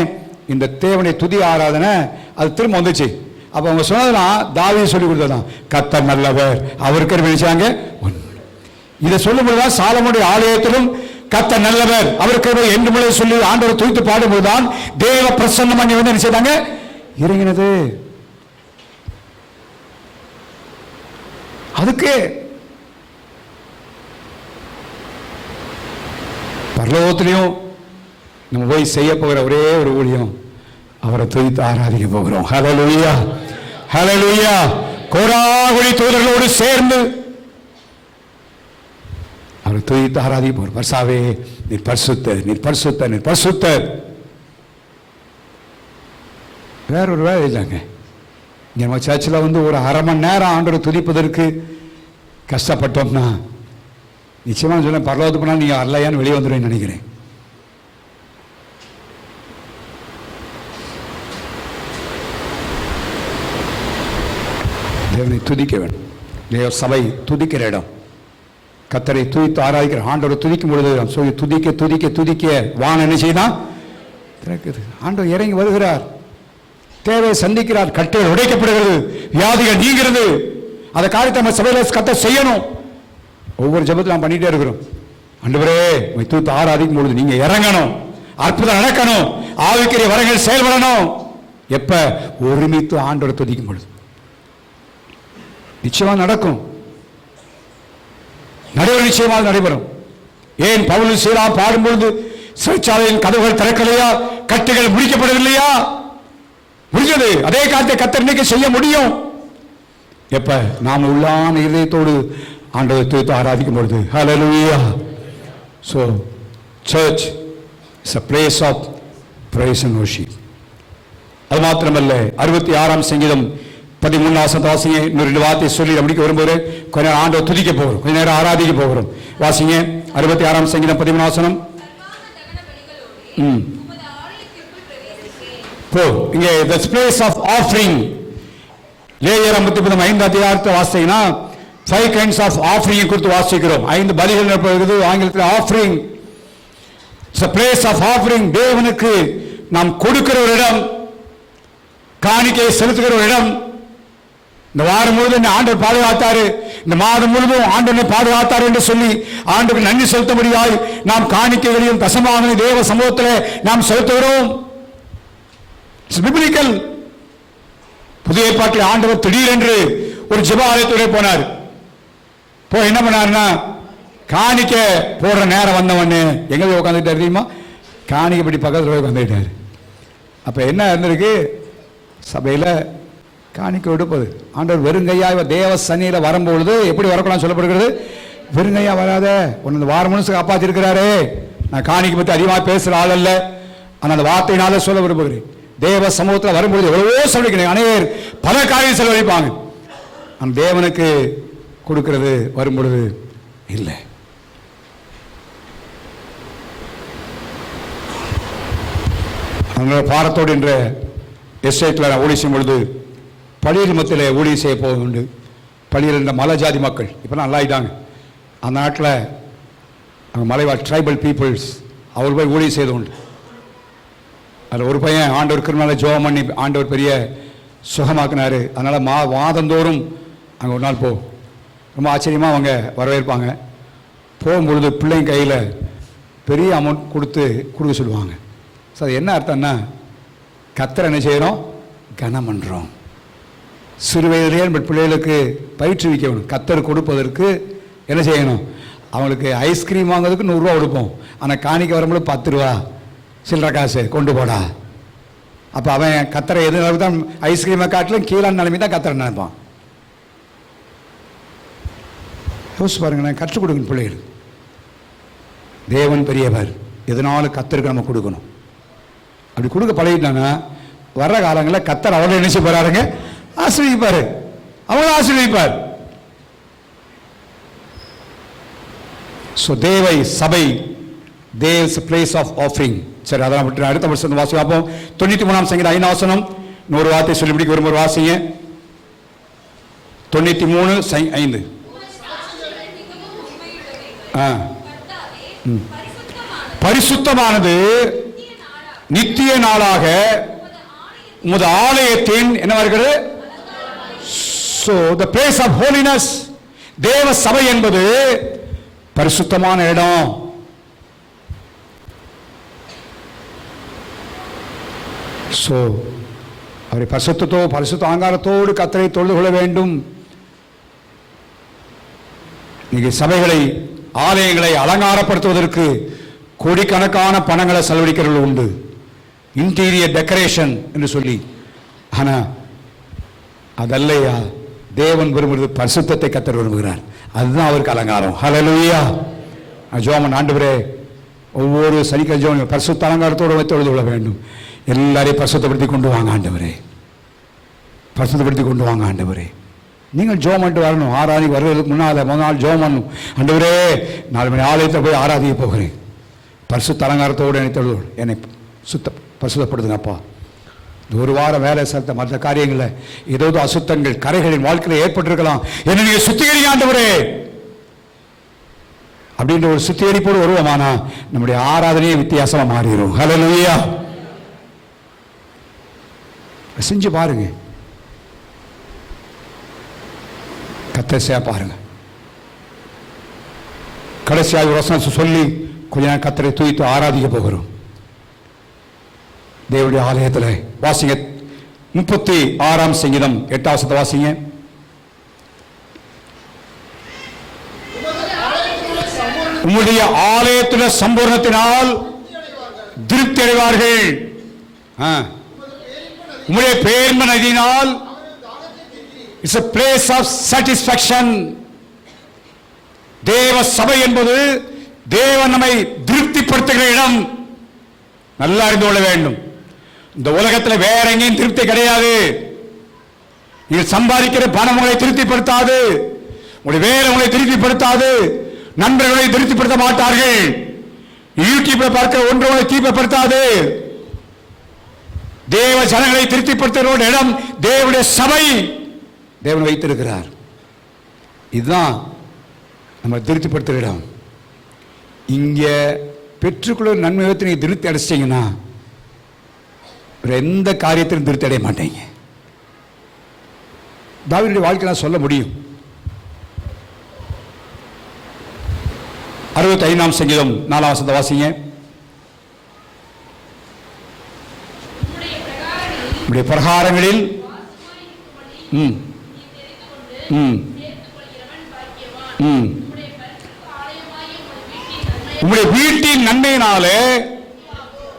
இந்த தேவனை துதி ஆராதனை அது திரும்ப வந்துச்சு. அப்ப அவங்க சொன்னதுதான் தாவீது சொல்லி கொடுத்ததான், கர்த்தர் நல்லவர், அவர் கிருபை நினைச்சாங்க. இதை சொல்லும் பொழுதுதான் சாலமோனுடைய ஆலயத்திலும் கர்த்தர் நல்லவர், அவர் கிருபை என்று சொல்லி ஆண்டவர் துதித்து பாடும்போதுதான் தேவ பிரசன்னம் பண்ணி வந்து என்ன செய்தாங்க, இறங்கினது. அதுக்கு பரலோகத்திலையும் நம்ம போய் செய்ய போகிற ஒரே ஒரு ஊழியம், அவரை துதித்து ஆராதிக்க போகிறோம். ஹல்லேலூயா, ஹல்லேலூயா. கோடாகுடி தூதர்களோடு சேர்ந்து அவரை துதித்து ஆராதிக்க போகிறோம். பர்சாவே நீர் பரிசுத்தர், நீர் பரிசுத்தர், நீர் பரிசுத்தர். வேற ஒரு வேலை இல்லைங்க. நம்ம சர்ச்சில் வந்து ஒரு அரை மணி நேரம் ஆண்டவரை துதிப்பதற்கு கஷ்டப்பட்டோம்னா நிச்சயமாக சொல்ல பரலோகத்துக்கு போனால் நீங்கள் வரலையான்னு வெளியே வந்துடுவேன்னு நினைக்கிறேன். தேவனை துதிக்க வேண்டும். தேவ சபை துதிக்கிற இடம். கர்த்தரை துதித்து ஆராதிக்கிற ஆண்டவரை துதிக்கும் பொழுது சொல்லி துதிக்க துதிக்க துதிக்க வானம் என்ன செய்தான் திறக்குது. ஆண்டவர் இறங்கி வருகிறார், தேவை சந்திக்கிறார், கட்டுகள் உடைக்கப்படுகிறது, வியாதிகள் நீங்கிறது. அதை காரியத்தை நம்ம சபையில் கர்த்தர் செய்யணும். ஒவ்வொரு ஜெபத்திலும் நாம் பண்ணிட்டே இருக்கிறோம். ஆண்டவரே துதித்து ஆராதிக்கும் பொழுது நீங்க இறங்கணும், அற்புதம் நடக்கணும், ஆவிக்குரிய வரங்கள் செயல்படணும். எப்ப ஒருமித்து ஆண்டவரை துதிக்கும் பொழுது நிச்சயமா நடக்கும். நடைபெறும், நிச்சயமாக நடைபெறும். ஏன் பவுல் சீலா பாடும்பொழுது சிறைச்சாலையின் கதவுகள் திறக்கலையா? கட்டுகள் முடிக்கப்படவில்லையா? முடிஞ்சது. அதே காரியத்தை கர்த்தர் இன்னைக்கு செய்ய முடியும். எப்ப நாம் உள்ளான இதயத்தோடு ஆண்டவரை துதித்து ஆராதிக்கும் பொழுது. ஹல்லேலூயா. So church is a place of praise and worship. அது மாத்திரமல்ல, 66ஆம் சங்கீதம் 13 வாசிங்க. இன்னும் 2 வார்த்தை சொல்லி முடிக்க வரும்போது கொஞ்ச நேரம் ஆண்டவர் துதிக்க போகிறோம், கொஞ்ச நேரம் ஆராதிக்க போகிறோம். வாசிங்க 66ஆம் சங்கீதம் 13 இங்கே the place of offering. லேவியர் 55 அதிகாரத்தை வாசிங்கன்னா 5 kinds of offering குறித்து வாசிக்கிறோம். 5 பலிகள் இருக்குது. ஆங்கிலத்தில் offering. It's a place of offering. தேவனுக்கு நாம் கொடுக்கிற ஒரு இடம், காணிக்கை செலுத்துகிற ஒரு இடம். இந்த வாரம் முழுவதும் ஆண்டவர் பாதுகாத்தாரு, இந்த மாதம் முழுவதும் ஆண்டவனை பாதுகாத்தாரு என்று சொல்லி ஆண்டவருக்கு நன்றி செலுத்த முடியாது. நாம் காணிக்கைகளையும் தசமாக தேவ சமூகத்தில் நாம் செலுத்துகிறோம். பிப்ளிக்கல். புதிய ஏற்பாட்டில் ஆண்டவர் திடீரென்று ஒரு ஜெப ஆலயத்துடைய போனார். போய் என்ன பண்ணாருன்னா, காணிக்க போடுற நேரம் வந்தவொடனே எங்க போய் உட்காந்துட்டாரு தெரியுமா? காணிக்கைப்படி பக்கத்தில் போய் உட்காந்துட்டாரு. அப்ப என்ன இருந்திருக்கு? சபையில் காணிக்கை எடுப்பது. ஆண்டவர் வெறுங்கையா தேவ சன்னியில வரும்பொழுது எப்படி வரக்கூடாது சொல்லப்படுகிறது? வெறுங்கையா வராத, உன்னை இந்த வாரம் மனுஷன் காப்பாற்றிருக்கிறாரே. நான் காணிக்கை பற்றி அதிகமாக பேசுகிற ஆள் அல்ல, ஆனால் அந்த வார்த்தையினால சொல்ல விரும்புகிறேன். தேவ சமூகத்தில் வரும்பொழுது எவ்வளவோ செலவழிக்கிறேன். அனைவர் பல காரியம் செலவழிப்பாங்க. அந்த தேவனுக்கு கொடுக்கிறது வரும்பொழுது இல்லை. அவங்களோட பாரத்தோடு என்ற எஸ்டேட்டில் நான் ஊழிய செய்யும் பொழுது பள்ளியில் மத்தியில் ஊழிய செய்ய போவது உண்டு. பள்ளியில் இருந்த மலை ஜாதி மக்கள் இப்போ நல்லா ஆகிட்டாங்க. அந்த நாட்டில் அவங்க மலைவாழ் ட்ரைபல் பீப்புள்ஸ் அவர் போய் ஊழிய செய்து உண்டு. அதில் ஒரு பையன் ஆண்டவர் கிருபையால ஜெபம் பண்ணி ஆண்டவர் பெரிய சுகமாக்குனார். அதனால் மாதந்தோறும் அங்கே ஒரு நாள் போகும். ரொம்ப ஆச்சரியமாக அவங்க வரவேற்பாங்க. போகும்பொழுது பிள்ளைங்க கையில் பெரிய அமௌண்ட் கொடுக்க சொல்லுவாங்க. ஸோ அது என்ன அர்த்தம்னா, கர்த்தரை என்ன செய்கிறோம்? கனம் பண்ணுறோம். சிறு வயதிலேயே நம்ம பிள்ளைகளுக்கு பயிற்றுவிக்கணும். கர்த்தர் கொடுப்பதற்கு என்ன செய்யணும்? அவங்களுக்கு ஐஸ்கிரீம் வாங்குறதுக்கு 100 ரூபா கொடுப்போம். ஆனால் காணிக்க வரும்போது 10 ரூபா சில்லற காசு கொண்டு போடா. அப்போ அவன் கர்த்தரை எது தான் ஐஸ்கிரீமை காட்டிலும் கீழான நிலைமை தான் கர்த்தரை நினைப்பான். யோசிச்சு பாருங்களேன், கற்றுக் கொடுக்கணும் பிள்ளைகள். தேவன் பெரியவர், எதனாலும் கத்தருக்கு நம்ம கொடுக்கணும். அப்படி கொடுக்க பழகிட்டாங்கன்னா வர்ற காலங்களில் கத்தர் அவரை நினைச்சு போறாருங்க, ஆசீர்வதிப்பாரு, அவங்கள ஆசீர்வதிப்பார். ஸோ தேவை சபை, தேவ்ஸ் பிளேஸ் ஆஃப் ஆஃபரிங். சரி, அதெல்லாம் விட்டு அடுத்த வருஷம் வாசி பார்ப்போம். 93ஆம் சங்கீதம் 5 வசனம். இன்னொரு வார்த்தை சொல்லி முடிக்க ஒரு வாசிங்க. 93:5. பரிசுத்தமானது நித்திய நாளாக உமது ஆலயத்தின் என்ன இருக்கிறது? So the place of holiness, தேவ சபை என்பது பரிசுத்தமான இடம். So அவரை பரிசுத்த ஆங்காரத்தோடு கர்த்தரை தொழுது கொள்ள வேண்டும். நீங்க சபைகளை, ஆலயங்களை அலங்காரப்படுத்துவதற்கு கோடிக்கணக்கான பணங்களை செலவழிக்கிறவர்கள் உண்டு, இன்டீரியர் டெக்கரேஷன் என்று சொல்லி. ஆனா அதல்லையா, தேவன் விரும்புகிறது பரிசுத்தத்தை கர்த்தர் விரும்புகிறார். அதுதான் அவருக்கு அலங்காரம். ஹல்லேலூயா. ஜோமன் ஆண்டவரே, ஒவ்வொரு சனிக்கிழமை ஜோமன் பரிசுத்த அலங்காரத்தோடு வைத்து தொழுது கொள்ள வேண்டும். எல்லாரையும் பரிசுத்தப்படுத்தி கொண்டு வாங்க ஆண்டவரே, பரிசுத்தப்படுத்தி கொண்டு வாங்க ஆண்டவரே. நீங்கள் ஜோம் பண்ணிட்டு வரணும். ஆராதி வருவதற்கு முன்னால் முதல் நாள் ஜோம் பண்ணணும். ஆண்டவரே, 4 மணி ஆலயத்தில் போய் ஆராதிக்க போகிறேன், பரிசுத்த அலங்காரத்தோடு என்னை பரிசுத்தப்படுதுங்கப்பா. ஒரு வாரம் வேலை சேர்த்த மற்ற காரியங்களில் ஏதோ அசுத்தங்கள் கரைகளின் வாழ்க்கையில் ஏற்பட்டிருக்கலாம், என்ன நீங்க சுத்திகரிங்க ஆண்டவரே அப்படின்ற ஒரு சுத்திகரிப்போடு வருவோமானா நம்முடைய ஆராதனையே வித்தியாசமா மாறிடும். ஹல்லேலூயா. செஞ்சு பாருங்க, கத்தரிசியா பாருங்க. கடைசியாக ஒரு வசனம் சொல்லி கொஞ்ச நேரம் கத்தரை தூய்த்து ஆராதிக்க போகிறோம். தேவனுடைய ஆலயத்தில் வாசிங்க. 36ஆம் சங்கீதம் 8 வசனத்தை வாசிங்க. உம்முடைய ஆலயத்தில் சம்பூர்ணத்தினால் திருப்தி அடைவார்கள். உம்முடைய பேர்ம நதியினால் it's a place of satisfaction. தேவ சபை என்பது தேவன் நம்மை திருப்திப்படுத்துகிற இடம். நல்லா அறிந்து கொள்ள வேண்டும். இந்த உலகத்தில் வேற எங்கேயும் திருப்தி கிடையாது. நீங்கள் சம்பாதிக்கிற பணம் உங்களை திருப்திப்படுத்தாது, உங்களுடைய வேலை உங்களை திருப்திப்படுத்தாது, நண்பர்களை திருப்திப்படுத்த மாட்டார்கள், யூடியூப்ல பார்க்க ஒன்று உங்களை திருப்திப்படுத்தாது. தேவ ஜனங்களை திருப்திப்படுத்துகிற இடம் தேவனுடைய சபை தேவன் வைத்திருக்கிறார். இதுதான் நம்ம திருப்திப்படுத்துகிற இடம். இங்க பெற்றுக்கொள்ள நன்மை நீங்க திருப்தி அடைச்சிட்டீங்கன்னா எந்த காரியத்திலும் திருப்தி அடைய மாட்டீங்க. தாவீதுடைய வாழ்க்கையெல்லாம் சொல்ல முடியும். 65ஆம் சங்கீதம் 4 வசனத்தை வாசிங்க. உம்முடைய பிரகாரங்களில் உம்முடைய வீட்டின் நன்மையினாலே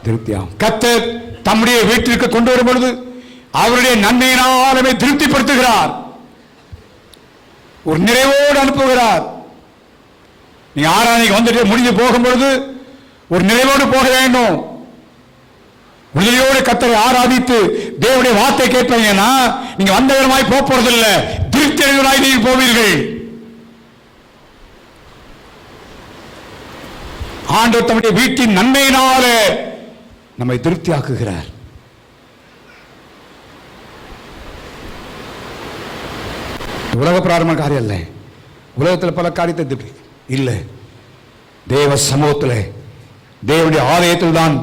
திருப்தியாகும். கர்த்தர் தம்முடைய வீட்டிற்கு கொண்டு வரும் பொழுது அவருடைய நன்மையினாலே திருப்திப்படுத்துகிறார், ஒரு நிறைவோடு அனுப்புகிறார். நீங்க ஆராதனைக்கு வந்துட்டு முடிஞ்சு போகும் பொழுது ஒரு நிறைவோடு போக வேண்டும். உறுதியோடு கர்த்தரை ஆராதித்து தேவனுடைய வார்த்தை கேட்பீங்கன்னா நீங்க வந்த விதமாய் போறதில்லை, திருப்தி அடைவதாய் நீங்கள் போவீர்கள். ஆண்டவர் தம்முடைய வீட்டின் நன்மையினாலே நம்மை திருப்தியாக்குகிறார். உலக பிராரம்ப காரியம் இல்லை, உலகத்தில் பல காரியத்தை திருப்தி இல்லை. தேவ சமூகத்தில் தேவனுடைய ஆலயத்தில் தான்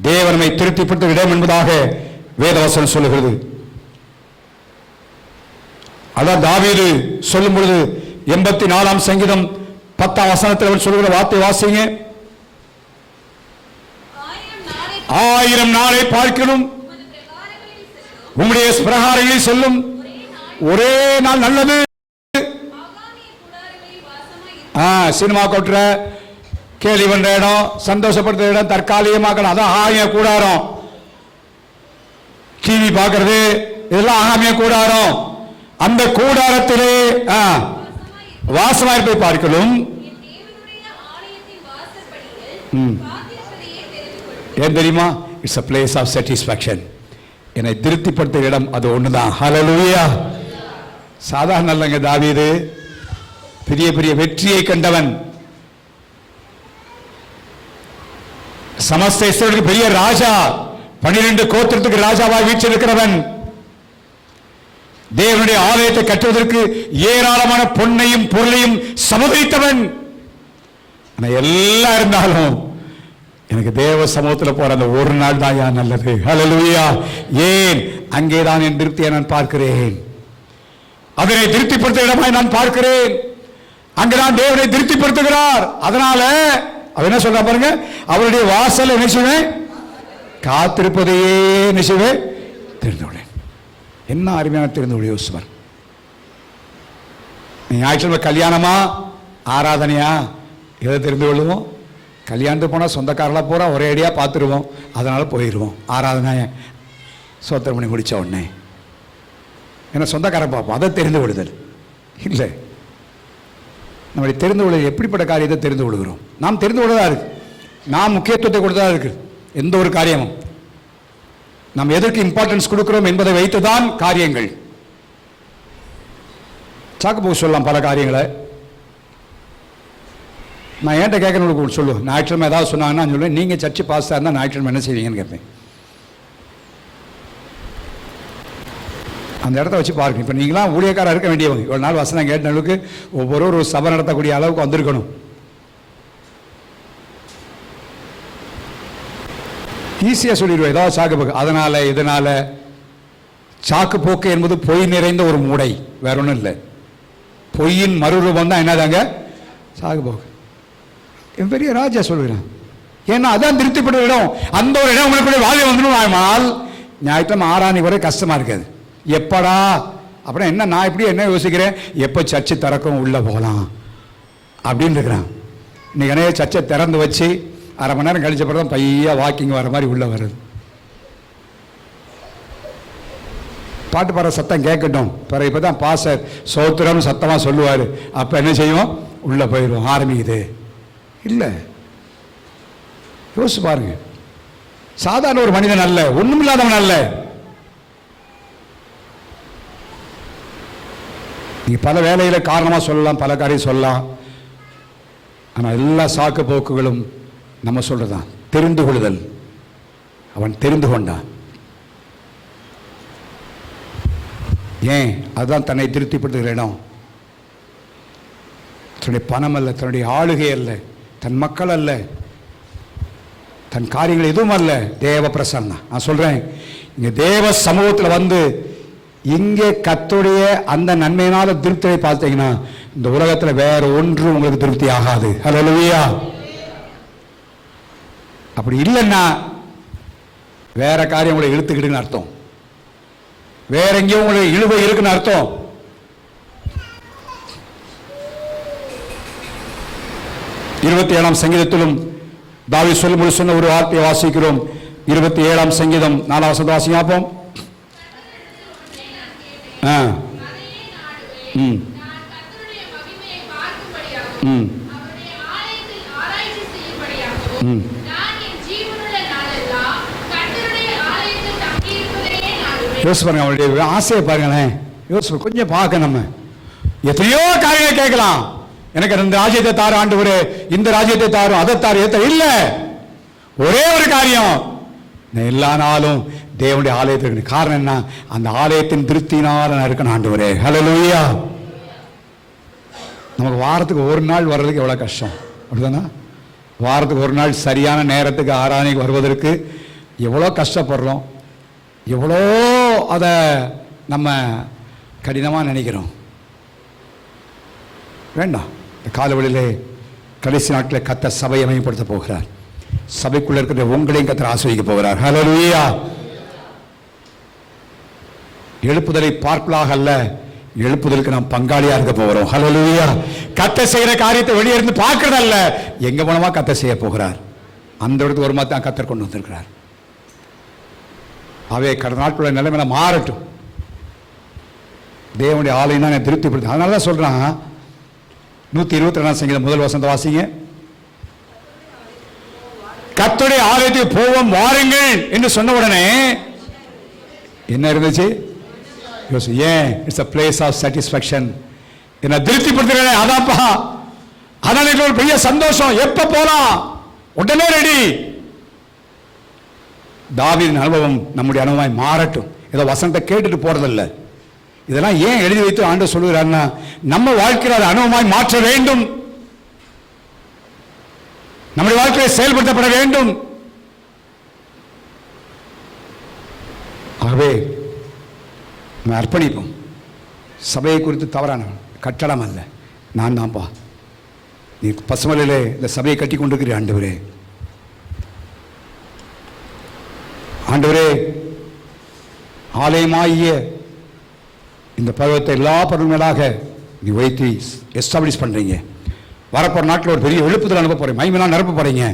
தேவனை திருப்திப்படுத்த இடம் என்பதாக வேதவசனம் சொல்லுகிறது. அதான் தாவீது சொல்லும் பொழுது 84ஆம் சங்கீதம் 10ஆம் வசனத்தில் அவர் சொல்லுகிற வார்த்தை வாசிங்க. 1000 நாளை பார்க்கணும் உம்முடைய பிரகாரங்களில் செல்லும் ஒரே நாள் நல்லது. சினிமா கொட்டுற, கேலி பண்ற இடம், சந்தோஷப்படுத்துற இடம், தற்காலிகமாக அதான் ஆகாமிய கூடாரம். டிவி பார்க்கறது இதெல்லாம் ஆகாமிய கூடாரம். அந்த கூடாரத்திலே வாசமாயிருப்பை பார்க்கலும் ஏன் தெரியுமா? It's a place of satisfaction. என்னை திருப்திப்படுத்த இடம் அது ஒண்ணுதான். ஹல்லேலூயா. சாதாரண அல்லங்க தாவீது, பெரிய பெரிய வெற்றியை கண்டவன், சமஸ்த இஸ்ரவேலுக்கு பெரிய ராஜா, 12 கோத்திரத்துக்கு ராஜாவாய் வீற்றிருக்கிறவன், தேவனுடைய ஆலயத்தை கட்டுவதற்கு ஏராளமான பொன்னையும் பொருளையும் சமர்ப்பித்தவன். எல்லாம் இருந்தாலும் எனக்கு தேவ சமூகத்தில் போற அந்த ஒரு நாள் தான் நல்லது. ஹல்லேலூயா. ஏன்? அங்கேதான் என் திருப்தியை நான் பார்க்கிறேன். அதனை திருப்திப்படுத்த இடமாய் நான் பார்க்கிறேன். அங்குதான் தேவனை திருப்திப்படுத்துகிறார். அதனால அவர் என்ன சொல்ற பாருங்க, அவருடைய வாசல் என்ன செய்வேன்? காத்திருப்பதையே என்ன செய்வேன்? தெரிந்து கொள்ளேன். என்ன அருமையான தெரிந்து கொள்ள யோசிப்பார். நீ ஞாயிற்றுக்கிழமை கல்யாணமா ஆராதனையா எதை தெரிந்து கொள்ளுவோம்? கல்யாணத்துக்கு போனால் சொந்தக்காரெல்லாம் பூரா ஒரே அடியாக பார்த்துருவோம், அதனால் போயிடுவோம். ஆராதனை சோத்திரம் பண்ணி முடித்த உடனே ஏன்னா சொந்தக்காரன் பார்ப்போம், அதை தெரிந்து கொள்ளுதல் இல்லை. நம்முடைய தெரிந்து கொள்ளுதல் எப்படிப்பட்ட காரியத்தை தெரிந்து கொள்கிறோம்? நாம் தெரிந்து கொள்ளதான் இருக்கு, நாம் முக்கியத்துவத்தை கொடுத்ததா இருக்கு. எந்த ஒரு காரியமும் நாம் எதற்கு இம்பார்ட்டன்ஸ் கொடுக்கிறோம் என்பதை வைத்துதான் காரியங்கள். சாக்கு போக்கு சொல்லலாம் பல காரியங்களை. நான் ஏன்ட்ட கேட்கறவங்களுக்கு சொல்லுவேன், ஞாயிற்றுக்கிழமை ஏதாவது சொன்னாங்கன்னா சொல்லுவேன், நீங்கள் சர்ச்சு பாஸ்டாக இருந்தால் ஞாயிற்றுக்கிழமை என்ன செய்வீங்கன்னு கேட்பேன். அந்த இடத்த வச்சு பாருங்க. இப்போ நீங்களாம் ஊழியக்காரா இருக்க வேண்டியவங்க, இவ்வளோ நாள் வசனம் கேட்டவங்களுக்கு ஒவ்வொரு சபை நடத்தக்கூடிய அளவுக்கு வந்திருக்கணும். ஈஸியாக சொல்லிடுவோம் ஏதாவது சாக்கு போக்கு. அதனால் இதனால் சாக்கு போக்கு என்பது பொய் நிறைந்த ஒரு மூடை, வேற ஒன்றும் இல்லை. பொய்யின் மறுரூபம் தான் என்னதாங்க? சாக்கு போக்கு. என் பெரிய ராஜா சொல்லுகிறான், ஏன்னா அதான் திருப்திப்பட்ட இடம். அந்த ஒரு இடம் உங்களுக்கு வாழ்க்கை வந்துடும். ஆனால் ஞாயிற்றுக்கிழமை ஆராணி வரை கஷ்டமா இருக்காது. எப்படா அப்படின்னா என்ன, நான் இப்படி என்ன யோசிக்கிறேன், எப்போ சர்ச்சை திறக்கும் உள்ள போகலாம் அப்படின்னு இருக்கிறான். இன்னைக்கு நிறைய சர்ச்சை திறந்து வச்சு அரை மணி நேரம் கழிச்ச பிறகு தான் பையா வாக்கிங் வர மாதிரி உள்ள வருது. பாட்டு பாடுற சத்தம் கேட்கட்டும், பிறகு இப்போ தான் பாசர் சோத்திரம் சத்தமாக சொல்லுவார், அப்போ என்ன செய்வோம்? உள்ளே போயிடுவோம். ஆரம்பிக்குது இல்லை. யோசிச்சு பாருங்க, சாதாரண ஒரு மனிதன் அல்ல, ஒண்ணும் இல்லாதவன் அல்ல. நீ பல வேலையில காரணமா சொல்லலாம், பல காரியம் சொல்லலாம். ஆனா எல்லா சாக்கு போக்குகளும் நம்ம சொல்றதான். தெரிந்து கொள்ளுதல், அவன் தெரிந்து கொண்டான். ஏன்? அதுதான் தன்னை திருப்திப்படுத்துகிற இடம். தன்னுடைய பணம் அல்ல, தன்னுடைய ஆளுகை அல்ல, தன் மக்கள் அல்ல, தன் காரியங்கள் எதுவும் அல்ல, தேவ பிரசன்னம். நான் சொல்றேன், இங்க தேவ சமூகத்தில் வந்து இங்கே கர்த்தருடைய அந்த நன்மையினால திருப்தியை பார்த்தீங்கன்னா இந்த உலகத்தில் வேற ஒன்று உங்களுக்கு திருப்தி ஆகாது. ஹல்லேலூயா. அப்படி இல்லைன்னா வேற காரியம் உங்களை இழுத்துக்கிட்டுன்னு அர்த்தம், வேற எங்கேயும் உங்களுக்கு இழுவை இருக்குன்னு அர்த்தம். இருபத்தி சங்கீதத்திலும் தாவீது சொல்லும்போது சொன்ன ஒரு வார்த்தையை வாசிக்கிறோம். 27 சங்கீதம் 4 வசனத்தை வாசிங்க பார்ப்போம். யோசிச்சு பாருங்க, அவருடைய ஆசையை பாருங்களேன். யோசிச்சு கொஞ்சம் பார்க்க, நம்ம எத்தனையோ காரியங்களை கேட்கலாம். எனக்கு இந்த ராஜ்யத்தை தாரு ஆண்டவரே, இந்த ராஜ்யத்தை தாரும், அதை தாரு, இல்ல ஒரே ஒரு காரியம், எல்லா நாளும் தேவனுடைய ஆலயத்திற்கு. காரணம் என்ன? அந்த ஆலயத்தின் திருப்தியினால நான் இருக்கணும் ஆண்டவரே. ஹல்லேலூயா. நமக்கு வாரத்துக்கு ஒரு நாள் வர்றதுக்கு எவ்வளவு கஷ்டம், அப்படிதானா? வாரத்துக்கு ஒரு நாள் சரியான நேரத்துக்கு ஆராதனைக்கு வருவதற்கு எவ்வளோ கஷ்டப்படுறோம், எவ்வளோ அதை நம்ம கடினமாக நினைக்கிறோம். வேண்டாம். காலவெளியிலே கடைசி நாட்களில் கர்த்தர் சபையை மையப்படுத்த போகிறார். சபைக்குள்ள இருக்கிற உங்களையும் கர்த்தர் ஆசீர்வதிக்க போகிறார். ஹல்லேலூயா. எழுப்புதலை பார்ப்பலாக அல்ல, எழுப்புதலுக்கு நாம் பங்காளியா இருக்க போகிறோம். ஹல்லேலூயா. கர்த்தர் செய்கிற காரியத்தை வெளியே இருந்து பார்க்கறது அல்ல, எங்க மூலமா கர்த்தர் செய்ய போகிறார் அந்த இடத்துக்கு ஒரு மாதிரி தான் கர்த்தர் கொண்டு வந்திருக்கிறார். அவை கடந்த நாட்களுடைய நிலைமையில மாறட்டும். தேவனுடைய ஆலயம் தான் திருப்திப்படுத்து. அதனால தான் சொல்றான், 122 சங்கீதம் முதல் வசனத்தை வாசிங்க. கர்த்தருடைய ஆலயத்துக்கு போவோம் வாருங்கள் என்று சொன்ன உடனே என்ன இருந்துச்சு? ஏன்? It's a place of satisfaction. என்ன திருப்திப்படுத்துகிறேன், அதான்ப்பா, அதான் எனக்கு ஒரு பெரிய சந்தோஷம். எப்ப போலாம்? உடனே ரெடி. தாவீதின் அனுபவம் நம்முடைய அனுபவமாய் மாறட்டும். ஏதோ வசனத்தை கேட்டுட்டு போறதில்ல. இதெல்லாம் ஏன் எழுதி வைத்து ஆண்டவர் சொல்லுகிறார்னா, நம்ம வாழ்க்கையில் அதை அனுபவமாய் மாற்ற வேண்டும், நம்முடைய வாழ்க்கையை செயல்படுத்தப்பட வேண்டும். ஆகவே நம்ம அர்ப்பணிப்போம். சபையை குறித்து தவறான கட்டடம் அல்ல, நான் தான்ப்பா, நீ பசுமலையிலே இந்த சபையை கட்டி கொண்டிருக்கிற ஆண்டவரே, ஆண்டவரே, ஆலயமாகிய இந்த பருவத்தை எல்லா பருவங்களாக நீ வைத்து எஸ்டாப்ளிஷ் பண்ணுறீங்க. வரப்போகிற நாட்டில் ஒரு பெரிய எழுப்புதல் அனுப்ப போகிறேன், மகிமையெல்லாம் நிரப்ப போகிறீங்க.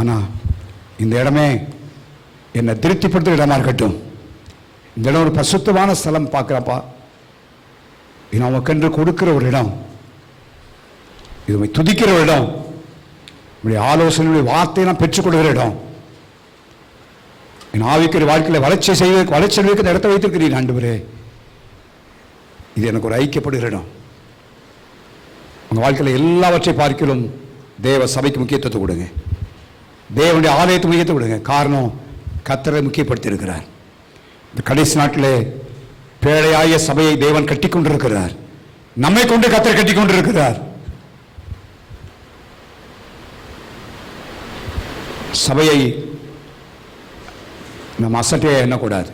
ஆனால் இந்த இடமே என்னை திருப்திப்படுத்துகிற இடமா இருக்கட்டும். இந்த இடம் ஒரு பசுத்தமான ஸ்தலம் பார்க்குறப்பா, இது நமக்கென்று கொடுக்கிற ஒரு இடம், இது துதிக்கிற ஒரு இடம், நம்முடைய ஆலோசனையுடைய வார்த்தையெல்லாம் பெற்றுக் கொடுக்கிற இடம். என் ஆவிக்கிற வாழ்க்கையில் வளர்ச்சி இந்த இடத்தை வைத்திருக்கிறீர்கள் ஆண்டவரே. இது எனக்கு ஒரு ஐக்கியப்படுகிற இடம். உங்கள் வாழ்க்கையில் எல்லாவற்றை பார்க்கிலும் தேவ சபைக்கு முக்கியத்துவத்தை கொடுங்க, தேவனுடைய ஆலயத்தை முக்கியத்துவம் கொடுங்க. காரணம், கர்த்தரை முக்கியப்படுத்தி இருக்கிறார். இந்த கடைசி நாட்டிலே பேழையாய சபையை தேவன் கட்டி கொண்டிருக்கிறார். நம்மை கொண்டு கர்த்தர் கட்டி கொண்டிருக்கிறார். சபையை நம்ம அசட்டையை எண்ணக்கூடாது.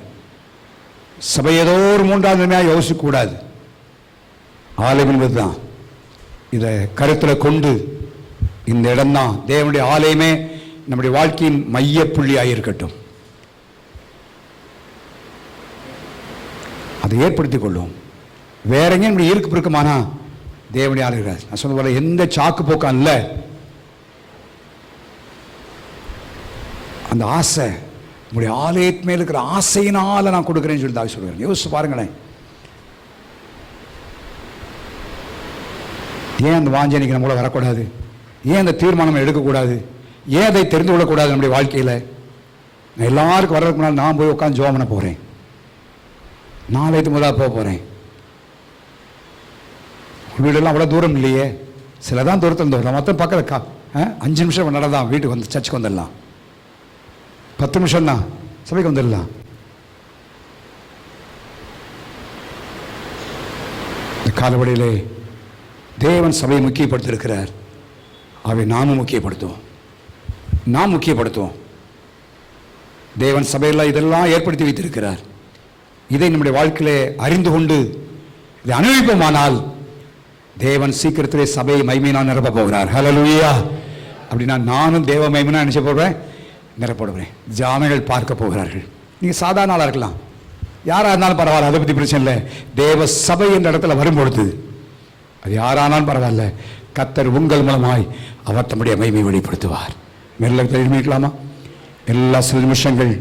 சபை ஏதோ ஒரு 3ஆவது நிலைமையாக யோசிக்கக்கூடாது. ஆலயம் என்பதுதான். இதை கருத்தில் கொண்டு இந்த இடம்தான் தேவனுடைய ஆலயமே நம்முடைய வாழ்க்கையின் மைய புள்ளியாக இருக்கட்டும். அதை ஏற்படுத்திக் கொள்ளும். வேற எங்கே நம்முடைய இருக்கு இருக்குமானா தேவனுடைய ஆலயம். நான் சொன்ன போல எந்த சாக்கு போக்கம் அல்ல. அந்த ஆசை, நம்முடைய ஆலயத்து மேல் இருக்கிற ஆசையினால நான் கொடுக்குறேன்னு சொல்லி தாவி சொல்கிறேன். யோசிச்சு பாருங்களேன், ஏன் அந்த வாஞ்சனைக்கு நம்மள வரக்கூடாது? ஏன் அந்த தீர்மானம் எடுக்கக்கூடாது? ஏன் அதை தெரிந்து கொள்ளக்கூடாது? நம்முடைய வாழ்க்கையில் நான் எல்லாருக்கும் வர்றதுக்கு முன்னால் நான் போய் உட்காந்து ஜெபம் பண்ண போகிறேன், நாளைக்கு முதலாக போக போகிறேன். வீடெல்லாம் அவ்வளோ தூரம் இல்லையே, சில தான் தூரத்தில் தூரம், மொத்தம் பக்கத்தில் 5 நிமிஷம் நடந்தான் வீட்டுக்கு வந்து சர்ச்சுக்கு வந்துடலாம், 10 நிமிஷம் தான் சபைக்கு வந்துடலாம். இந்த காலவழியிலே தேவன் சபையை முக்கியப்படுத்தியிருக்கிறார். அவை நாமும் முக்கியப்படுத்துவோம், நாம் முக்கியப்படுத்துவோம். தேவன் சபையில் இதெல்லாம் ஏற்படுத்தி வைத்திருக்கிறார். இதை நம்முடைய வாழ்க்கையிலே அறிந்து கொண்டு இதை அனுபவிப்போமானால் தேவன் சீக்கிரத்திலே சபையை மகிமையினா நிரப்ப போகிறார். ஹல்லேலூயா. அப்படின்னா நானும் தேவ மகிமையினா நினைச்ச போடுவேன், நிரப்படுவேன். ஜனங்கள் பார்க்க போகிறார்கள். நீங்கள் சாதாரண ஆளாக இருக்கலாம், யாராக இருந்தாலும் பரவாயில்ல, அதை பற்றி பிரச்சனை இல்லை. தேவ சபை என்ற இடத்துல வரும்பொழுது அது யாரானாலும் பரவாயில்ல, கர்த்தர் உங்கள் மூலமாய் அவர் தம்முடைய மகிமையை வெளிப்படுத்துவார். மெல்ல தெரிவிக்கலாமா? எல்லா சில நிமிஷங்கள்